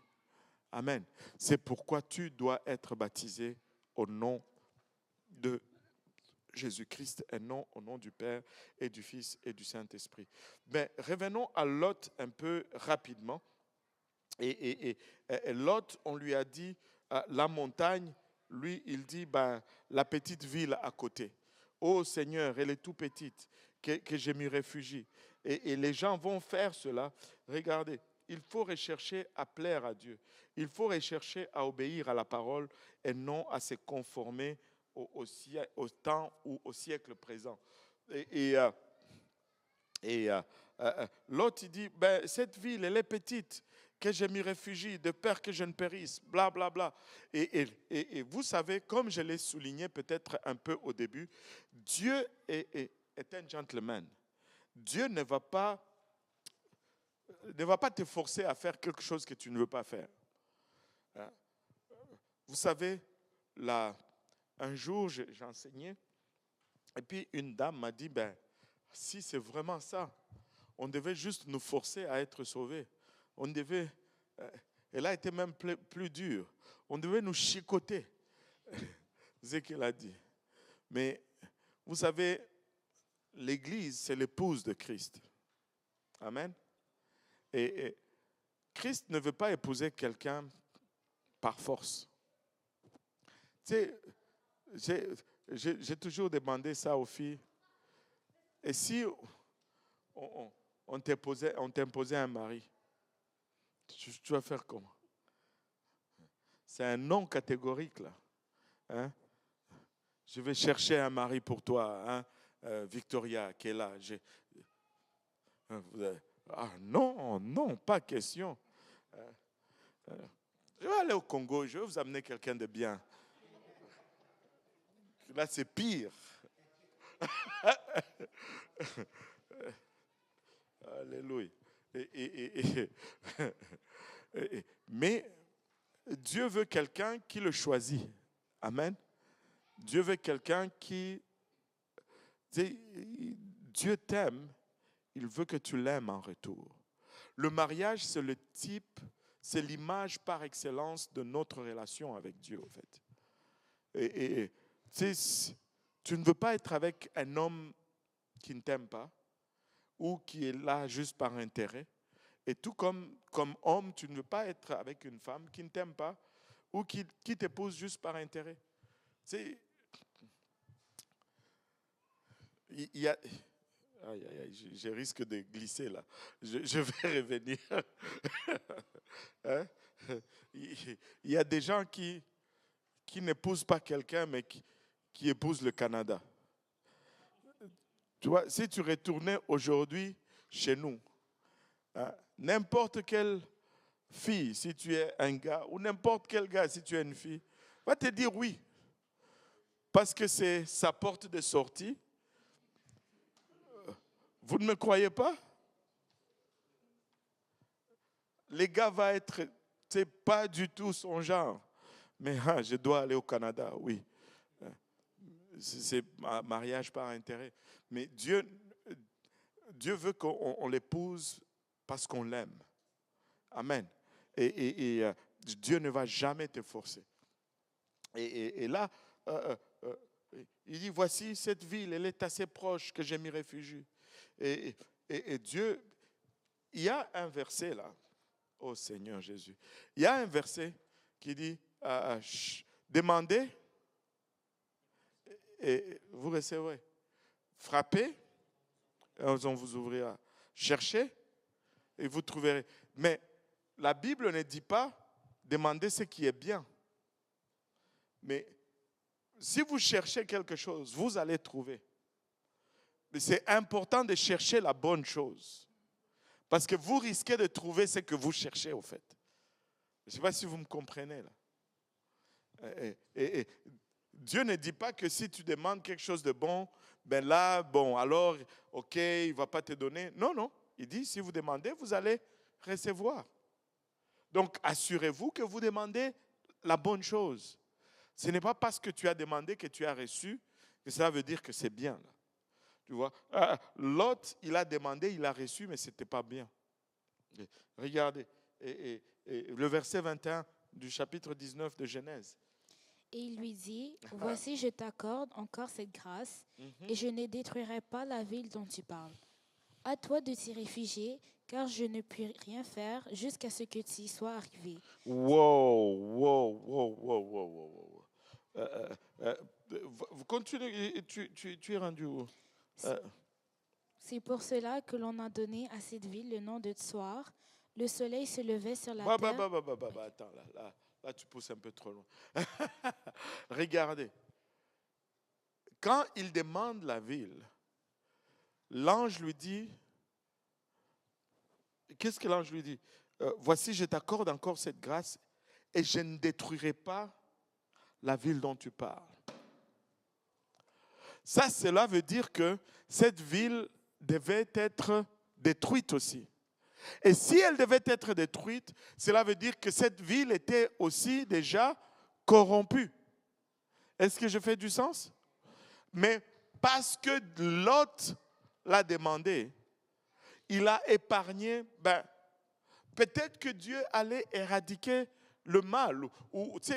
Speaker 1: Amen. C'est pourquoi tu dois être baptisé au nom de Jésus-Christ et non au nom du Père et du Fils et du Saint-Esprit. Mais revenons à Lot un peu rapidement. Et Lot, on lui a dit, la montagne, lui, il dit, la petite ville à côté. Oh Seigneur, elle est tout petite, que je m'y réfugie. Et les gens vont faire cela. Regardez, il faut rechercher à plaire à Dieu. Il faut rechercher à obéir à la parole et non à se conformer au temps ou au siècle présent. L'autre, il dit, cette ville, elle est petite, que je m'y réfugie, de peur que je ne périsse, bla, bla, bla. Et vous savez, comme je l'ai souligné peut-être un peu au début, Dieu est un gentleman. Dieu ne va pas te forcer à faire quelque chose que tu ne veux pas faire. Vous savez, un jour, j'enseignais, et puis une dame m'a dit, si c'est vraiment ça, on devait juste nous forcer à être sauvés. Elle a été même plus dure. On devait nous chicoter. C'est ce qu'elle a dit. Mais vous savez, l'Église, c'est l'épouse de Christ. Amen. Et Christ ne veut pas épouser quelqu'un par force. Tu sais, j'ai toujours demandé ça aux filles. Et si on t'imposait un mari, tu vas faire comment? C'est un non catégorique là. Hein? Je vais chercher un mari pour toi, hein? Victoria qui est là. Non, pas question. Je vais aller au Congo, je vais vous amener quelqu'un de bien. Là, c'est pire. Alléluia. Mais Dieu veut quelqu'un qui le choisit. Amen. Dieu veut quelqu'un qui... Dieu t'aime, il veut que tu l'aimes en retour. Le mariage, c'est le type, c'est l'image par excellence de notre relation avec Dieu, en fait. Tu ne veux pas être avec un homme qui ne t'aime pas ou qui est là juste par intérêt. Et tout comme homme, tu ne veux pas être avec une femme qui ne t'aime pas ou qui t'épouse juste par intérêt. Tu sais, il y a... Aïe, aïe, aïe, je risque de glisser là. Je vais revenir. Hein? Il y a des gens qui n'épousent pas quelqu'un, mais qui épousent le Canada. Tu vois, si tu retournais aujourd'hui chez nous, hein, n'importe quelle fille, si tu es un gars, ou n'importe quel gars, si tu es une fille, va te dire oui. Parce que c'est sa porte de sortie. Vous ne me croyez pas? Les gars vont être, c'est pas du tout son genre. Mais je dois aller au Canada, oui. C'est un mariage par intérêt. Mais Dieu veut qu'on l'épouse parce qu'on l'aime. Amen. Et Dieu ne va jamais te forcer. Et là, il dit, voici cette ville, elle est assez proche que je m'y réfugie. Et Dieu, il y a un verset là, oh Seigneur Jésus, il y a un verset qui dit, demandez et vous recevrez. Frappez, et on vous ouvrira. Cherchez et vous trouverez. Mais la Bible ne dit pas demandez ce qui est bien. Mais si vous cherchez quelque chose, vous allez trouver. Mais c'est important de chercher la bonne chose. Parce que vous risquez de trouver ce que vous cherchez au fait. Je ne sais pas si vous me comprenez là. Et Dieu ne dit pas que si tu demandes quelque chose de bon, ben là, bon, alors, ok, il ne va pas te donner. Non, non. Il dit, si vous demandez, vous allez recevoir. Donc, assurez-vous que vous demandez la bonne chose. Ce n'est pas parce que tu as demandé que tu as reçu que ça veut dire que c'est bien. Là. Tu vois, Lot, il a demandé, il a reçu, mais ce n'était pas bien. Regardez, et le verset 21 du chapitre 19 de Genèse.
Speaker 2: Et il lui dit, voici, je t'accorde encore cette grâce, et je ne détruirai pas la ville dont tu parles. À toi de t'y réfugier, car je ne puis rien faire jusqu'à ce que tu y sois arrivé.
Speaker 1: Wow. Vous continuez, tu es rendu où?
Speaker 2: C'est pour cela que l'on a donné à cette ville le nom de Tsoar. Le soleil se levait sur la terre.
Speaker 1: Attends, là, tu pousses un peu trop loin. Regardez. Quand il demande la ville, l'ange lui dit, qu'est-ce que l'ange lui dit? Voici, je t'accorde encore cette grâce et je ne détruirai pas la ville dont tu parles. Ça, cela veut dire que cette ville devait être détruite aussi. Et si elle devait être détruite, cela veut dire que cette ville était aussi déjà corrompue. Est-ce que je fais du sens? Mais parce que Lot l'a demandé, il a épargné, peut-être que Dieu allait éradiquer le mal. Ou, tu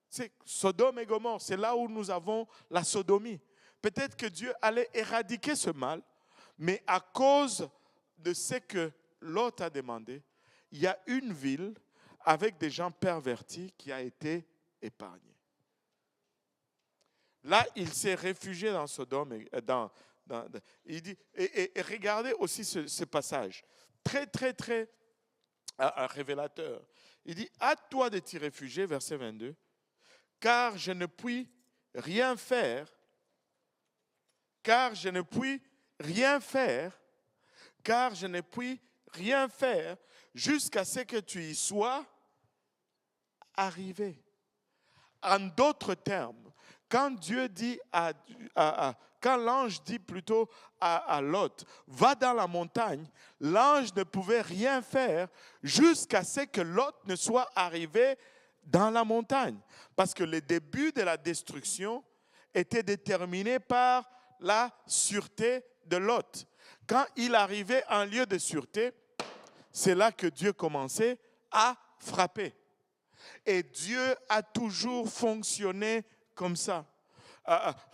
Speaker 1: sais, Sodome et Gomorrhe, c'est là où nous avons la sodomie. Peut-être que Dieu allait éradiquer ce mal, mais à cause de ce que Lot a demandé, il y a une ville avec des gens pervertis qui a été épargnée. Là, il s'est réfugié dans Sodome. Il dit, et regardez aussi ce passage, très révélateur. Il dit, à toi de t'y réfugier, verset 22, car je ne puis rien faire, jusqu'à ce que tu y sois arrivé. En d'autres termes, quand Dieu dit quand l'ange dit plutôt à Lot, va dans la montagne, l'ange ne pouvait rien faire jusqu'à ce que Lot ne soit arrivé dans la montagne. Parce que le début de la destruction était déterminé par la sûreté de Lot. Quand il arrivait en lieu de sûreté, c'est là que Dieu commençait à frapper. Et Dieu a toujours fonctionné comme ça.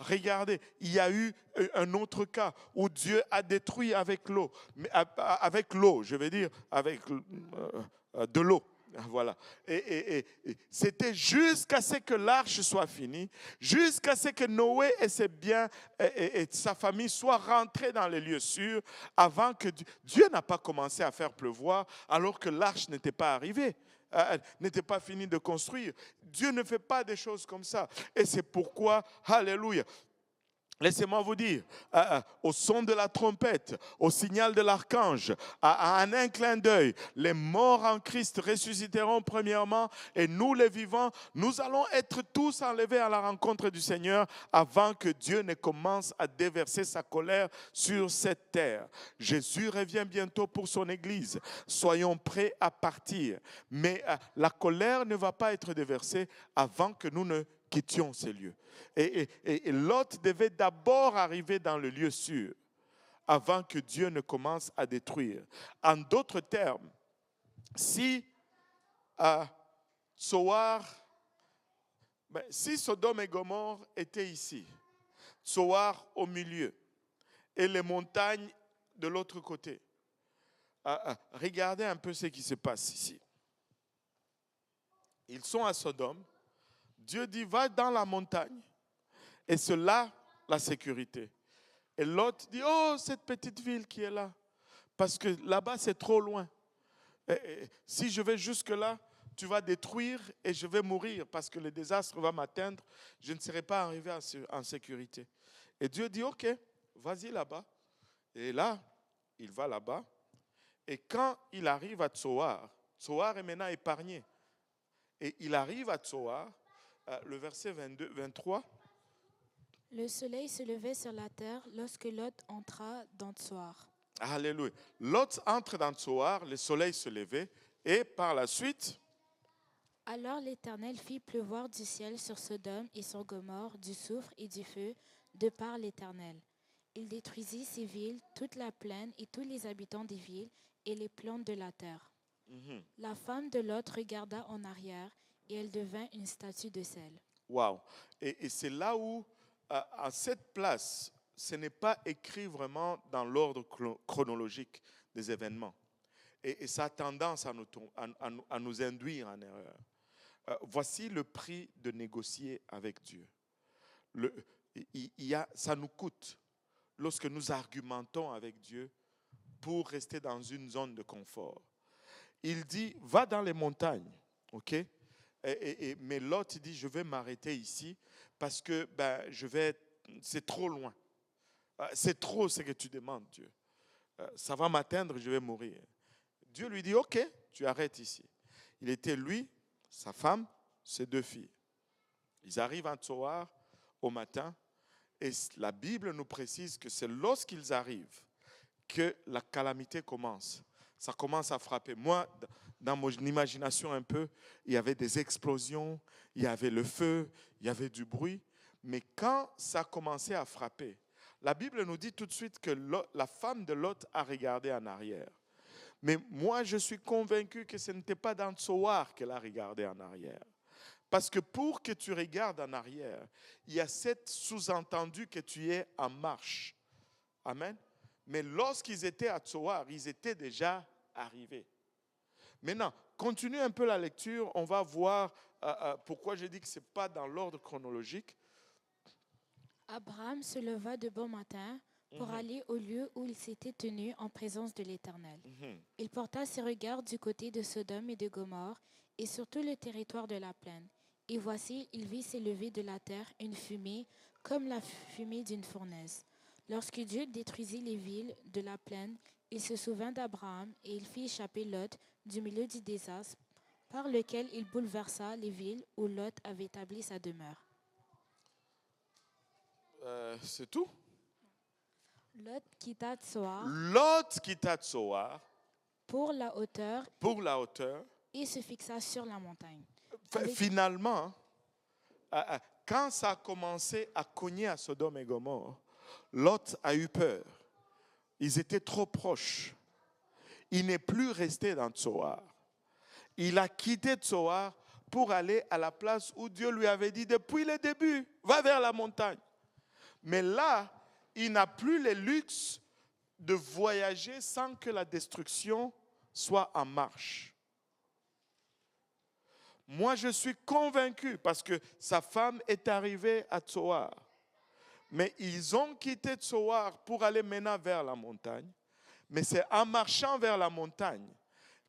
Speaker 1: Regardez, il y a eu un autre cas où Dieu a détruit avec l'eau. Avec l'eau, je veux dire, avec de l'eau. Voilà. Et c'était jusqu'à ce que l'arche soit finie, jusqu'à ce que Noé et ses biens et sa famille soient rentrés dans les lieux sûrs, avant que Dieu n'a pas commencé à faire pleuvoir, alors que l'arche n'était pas arrivée, n'était pas finie de construire. Dieu ne fait pas des choses comme ça. Et c'est pourquoi, alléluia, laissez-moi vous dire, au son de la trompette, au signal de l'archange, à un clin d'œil, les morts en Christ ressusciteront premièrement et nous les vivants, nous allons être tous enlevés à la rencontre du Seigneur avant que Dieu ne commence à déverser sa colère sur cette terre. Jésus revient bientôt pour son Église. Soyons prêts à partir. Mais la colère ne va pas être déversée avant que nous ne quittions ces lieux. Et Lot devait d'abord arriver dans le lieu sûr avant que Dieu ne commence à détruire. En d'autres termes, si si Sodome et Gomorrhe étaient ici, Tsoar au milieu et les montagnes de l'autre côté, regardez un peu ce qui se passe ici. Ils sont à Sodome. Dieu dit, va dans la montagne. Et c'est là la sécurité. Et l'autre dit, oh, cette petite ville qui est là. Parce que là-bas, c'est trop loin. Et si je vais jusque-là, tu vas détruire et je vais mourir parce que le désastre va m'atteindre. Je ne serai pas arrivé en sécurité. Et Dieu dit, ok, vas-y là-bas. Et là, il va là-bas. Et quand il arrive à Tsoar, Tsoar est maintenant épargné. Et il arrive à Tsoar, le verset 23.
Speaker 2: Le soleil se levait sur la terre lorsque Lot entra dans Tsoar.
Speaker 1: Alléluia. Lot entre dans Tsoar, le soleil se levait, et par la suite.
Speaker 2: Alors l'Éternel fit pleuvoir du ciel sur Sodome et sur Gomorrhe du soufre et du feu, de par l'Éternel. Il détruisit ces villes, toute la plaine et tous les habitants des villes et les plantes de la terre. La femme de Lot regarda en arrière et elle devint une statue de sel.
Speaker 1: Wow. Et c'est là où, à cette place, ce n'est pas écrit vraiment dans l'ordre chronologique des événements. Et ça a tendance à nous induire en erreur. Voici le prix de négocier avec Dieu. Ça nous coûte lorsque nous argumentons avec Dieu pour rester dans une zone de confort. Il dit, va dans les montagnes, ok? Mais Lot dit, je vais m'arrêter ici parce que c'est trop loin. C'est trop ce que tu demandes, Dieu. Ça va m'atteindre, je vais mourir. Dieu lui dit, ok, tu arrêtes ici. Il était lui, sa femme, ses 2 filles. Ils arrivent à Tsoar au matin et la Bible nous précise que c'est lorsqu'ils arrivent que la calamité commence. Ça commence à frapper. Moi, dans mon imagination un peu, il y avait des explosions, il y avait le feu, il y avait du bruit. Mais quand ça a commencé à frapper, la Bible nous dit tout de suite que la femme de Lot a regardé en arrière. Mais moi, je suis convaincu que ce n'était pas dans Tsoar qu'elle a regardé en arrière. Parce que pour que tu regardes en arrière, il y a cet sous-entendu que tu es en marche. Amen. Mais lorsqu'ils étaient à Tsoar, ils étaient déjà arrivés. Maintenant, continue un peu la lecture. On va voir pourquoi je dis que ce n'est pas dans l'ordre chronologique.
Speaker 2: Abraham se leva de bon matin pour aller au lieu où il s'était tenu en présence de l'Éternel. Il porta ses regards du côté de Sodome et de Gomorrhe et sur tout le territoire de la plaine. Et voici, il vit s'élever de la terre une fumée comme la fumée d'une fournaise. Lorsque Dieu détruisit les villes de la plaine, il se souvint d'Abraham et il fit échapper Lot du milieu du désastre par lequel il bouleversa les villes où Lot avait établi sa demeure.
Speaker 1: C'est tout?
Speaker 2: Lot quitta Tsoar pour la hauteur et se fixa sur la montagne.
Speaker 1: Finalement, quand ça a commencé à cogner à Sodome et Gomorrhe, Lot a eu peur. Ils étaient trop proches. Il n'est plus resté dans Tsoar. Il a quitté Tsoar pour aller à la place où Dieu lui avait dit depuis le début, va vers la montagne. Mais là, il n'a plus le luxe de voyager sans que la destruction soit en marche. Moi, je suis convaincu parce que sa femme est arrivée à Tsoar. Mais ils ont quitté Tsoar pour aller maintenant vers la montagne. Mais c'est en marchant vers la montagne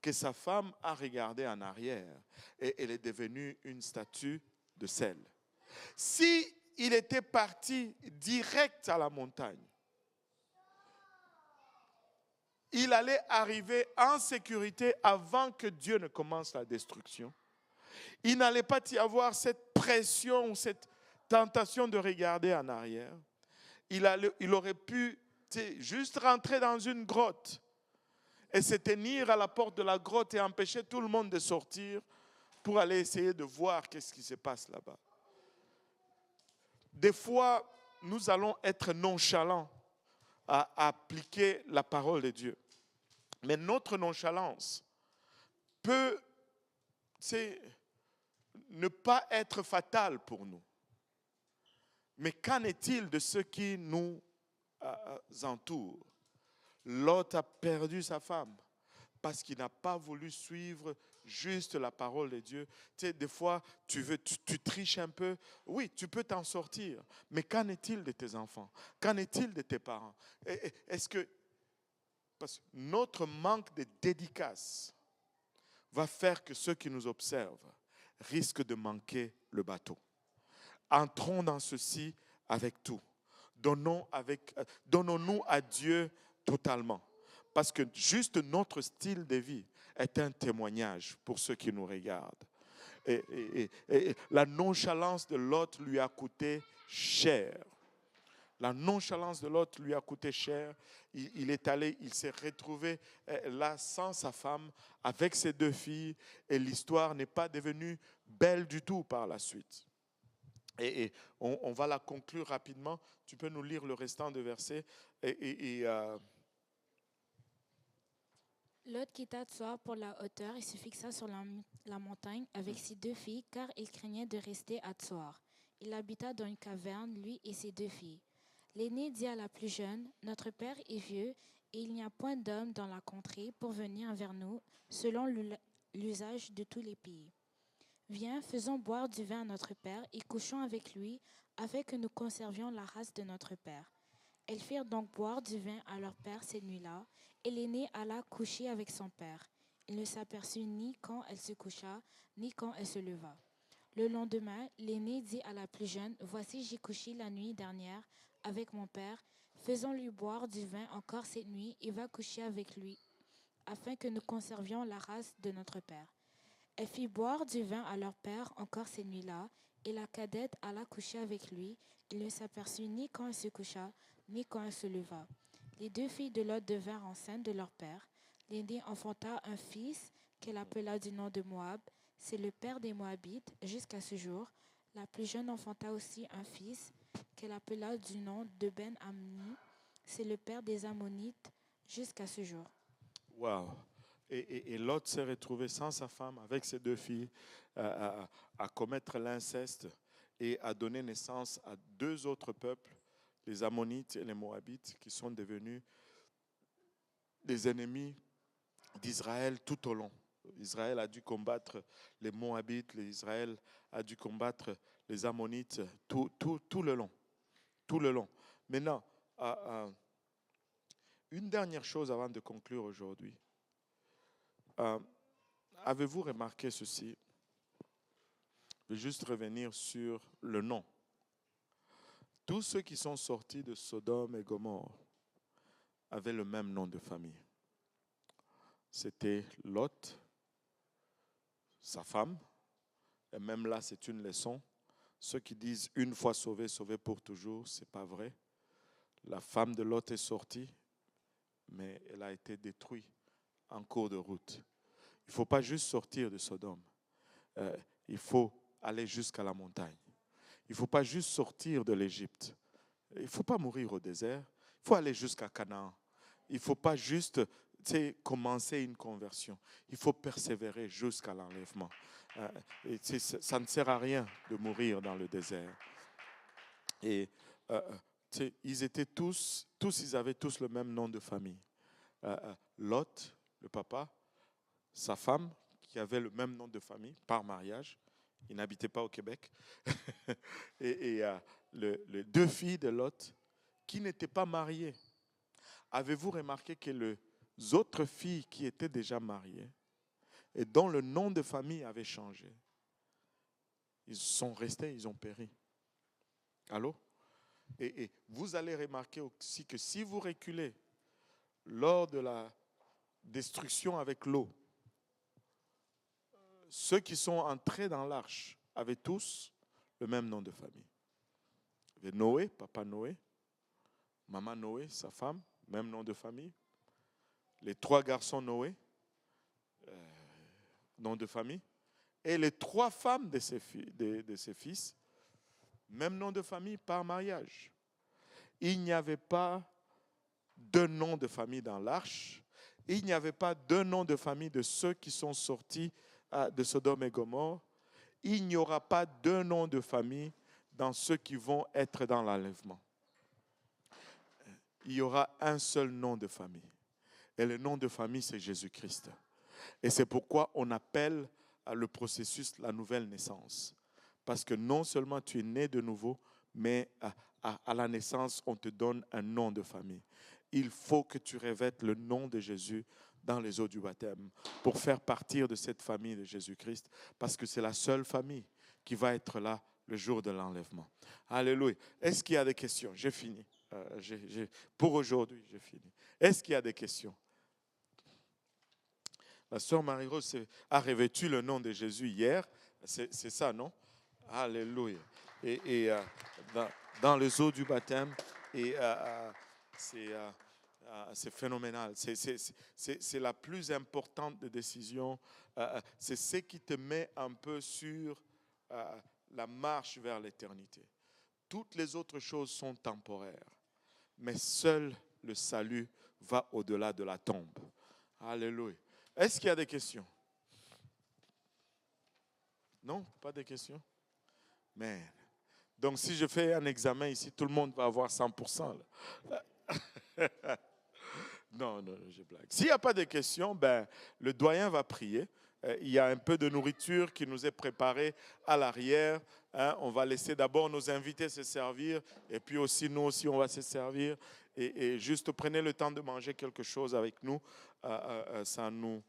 Speaker 1: que sa femme a regardé en arrière et elle est devenue une statue de sel. Si il était parti direct à la montagne, il allait arriver en sécurité avant que Dieu ne commence la destruction. Il n'allait pas y avoir cette pression, cette tentation de regarder en arrière. Il aurait pu juste rentrer dans une grotte et se tenir à la porte de la grotte et empêcher tout le monde de sortir pour aller essayer de voir qu'est-ce qui se passe là-bas. Des fois, nous allons être nonchalants à appliquer la parole de Dieu. Mais notre nonchalance peut ne pas être fatale pour nous. Mais qu'en est-il de ceux qui nous entourent? Lot a perdu sa femme parce qu'il n'a pas voulu suivre juste la parole de Dieu. Tu sais, des fois, tu triches un peu. Oui, tu peux t'en sortir. Mais qu'en est-il de tes enfants? Qu'en est-il de tes parents? Est-ce que... Parce que notre manque de dédicace va faire que ceux qui nous observent risquent de manquer le bateau. Entrons dans ceci avec tout. Donnons-nous à Dieu totalement. Parce que juste notre style de vie est un témoignage pour ceux qui nous regardent. Et la nonchalance de Lot lui a coûté cher. La nonchalance de Lot lui a coûté cher. Il est allé, il s'est retrouvé là sans sa femme, avec ses 2 filles, et l'histoire n'est pas devenue belle du tout par la suite. Et on va la conclure rapidement. Tu peux nous lire le restant de versets.
Speaker 2: Lot quitta Tsoar pour la hauteur et se fixa sur la montagne avec ses 2 filles, car il craignait de rester à Tsoar. Il habita dans une caverne, lui et ses 2 filles. L'aîné dit à la plus jeune, « Notre père est vieux, et il n'y a point d'homme dans la contrée pour venir vers nous, selon l'usage de tous les pays. Viens, faisons boire du vin à notre père, et couchons avec lui, afin que nous conservions la race de notre père. » Elles firent donc boire du vin à leur père cette nuit-là, et l'aînée alla coucher avec son père. Il ne s'aperçut ni quand elle se coucha, ni quand elle se leva. Le lendemain, l'aînée dit à la plus jeune, « Voici, j'ai couché la nuit dernière avec mon père. Faisons-lui boire du vin encore cette nuit et va coucher avec lui, afin que nous conservions la race de notre père. » Elle fit boire du vin à leur père encore cette nuit-là, et la cadette alla coucher avec lui. Il ne s'aperçut ni quand elle se coucha, ni quand elle se leva. Les 2 filles de Lot devinrent enceintes de leur père. L'aînée enfanta un fils qu'elle appela du nom de Moab. C'est le père des Moabites jusqu'à ce jour. La plus jeune enfanta aussi un fils qu'elle appela du nom de Ben-Ammi. C'est le père des Ammonites jusqu'à ce jour.
Speaker 1: Wow. Et Lot s'est retrouvé sans sa femme, avec ses 2 filles, à commettre l'inceste et à donner naissance à 2 autres peuples, les Ammonites et les Moabites, qui sont devenus des ennemis d'Israël tout au long. Israël a dû combattre les Moabites, Israël a dû combattre les Ammonites tout le long. Tout le long. Maintenant, une dernière chose avant de conclure aujourd'hui. Avez-vous remarqué ceci? Je vais juste revenir sur le nom. Tous ceux qui sont sortis de Sodome et Gomorrhe avaient le même nom de famille. C'était Lot, sa femme, et même là c'est une leçon. Ceux qui disent une fois sauvé, sauvé pour toujours, ce n'est pas vrai. La femme de Lot est sortie, mais elle a été détruite en cours de route. Il ne faut pas juste sortir de Sodome. Il faut aller jusqu'à la montagne. Il ne faut pas juste sortir de l'Égypte. Il ne faut pas mourir au désert. Il faut aller jusqu'à Canaan. Il ne faut pas juste commencer une conversion. Il faut persévérer jusqu'à l'enlèvement. Ça ne sert à rien de mourir dans le désert. Et ils étaient ils avaient tous le même nom de famille. Lot, le papa, sa femme, qui avaient le même nom de famille par mariage. Ils n'habitaient pas au Québec. et les deux filles de Lot qui n'étaient pas mariées. Avez-vous remarqué que les autres filles qui étaient déjà mariées et dont le nom de famille avait changé, ils sont restés, ils ont péri. Allô? Et vous allez remarquer aussi que si vous reculez lors de la destruction avec l'eau, ceux qui sont entrés dans l'arche avaient tous le même nom de famille. Il y avait Noé, papa Noé, maman Noé, sa femme, même nom de famille. Les 3 garçons Noé, nom de famille. Et les 3 femmes de ses fils, même nom de famille par mariage. Il n'y avait pas 2 noms de famille dans l'arche. Il n'y avait pas 2 noms de famille de ceux qui sont sortis de Sodome et Gomorrhe. Il n'y aura pas 2 noms de famille dans ceux qui vont être dans l'enlèvement. Il y aura un seul nom de famille. Et le nom de famille, c'est Jésus-Christ. Et c'est pourquoi on appelle le processus la nouvelle naissance. Parce que non seulement tu es né de nouveau, mais à la naissance, on te donne un nom de famille. Il faut que tu revêtes le nom de Jésus dans les eaux du baptême pour faire partir de cette famille de Jésus-Christ, parce que c'est la seule famille qui va être là le jour de l'enlèvement. Alléluia. Est-ce qu'il y a des questions? J'ai fini. Pour aujourd'hui, j'ai fini. Est-ce qu'il y a des questions? La sœur Marie-Rose a revêtu le nom de Jésus hier. C'est ça, non? Alléluia. Et dans les eaux du baptême, et c'est phénoménal. C'est la plus importante des décisions. C'est ce qui te met un peu sur la marche vers l'éternité. Toutes les autres choses sont temporaires. Mais seul le salut va au-delà de la tombe. Alléluia. Est-ce qu'il y a des questions? Non, pas de questions? Mais donc si je fais un examen ici, tout le monde va avoir 100%. Non, je blague. S'il n'y a pas de questions, le doyen va prier. Il y a un peu de nourriture qui nous est préparée à l'arrière. On va laisser d'abord nos invités se servir et puis aussi nous aussi on va se servir. Et juste prenez le temps de manger quelque chose avec nous. Ça nous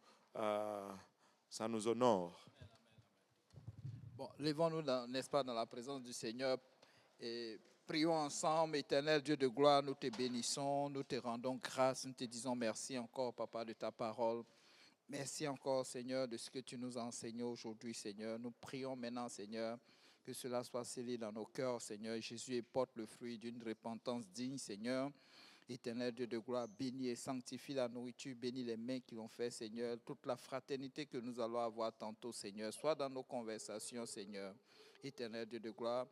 Speaker 1: honore.
Speaker 4: Bon, levons-nous, n'est-ce pas, dans la présence du Seigneur et prions ensemble. Éternel Dieu de gloire, nous te bénissons, nous te rendons grâce, nous te disons merci encore, Papa, de ta parole. Merci encore, Seigneur, de ce que tu nous as enseigné aujourd'hui, Seigneur. Nous prions maintenant, Seigneur, que cela soit scellé dans nos cœurs, Seigneur. Jésus porte le fruit d'une repentance digne, Seigneur. Éternel Dieu de gloire, bénis et sanctifie la nourriture, bénis les mains qui l'ont fait, Seigneur. Toute la fraternité que nous allons avoir tantôt, Seigneur, soit dans nos conversations, Seigneur. Éternel Dieu de gloire,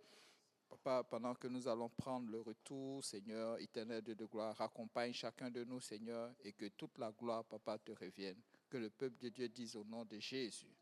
Speaker 4: Papa, pendant que nous allons prendre le retour, Seigneur, éternel Dieu de gloire, raccompagne chacun de nous, Seigneur, et que toute la gloire, Papa, te revienne. Que le peuple de Dieu dise au nom de Jésus.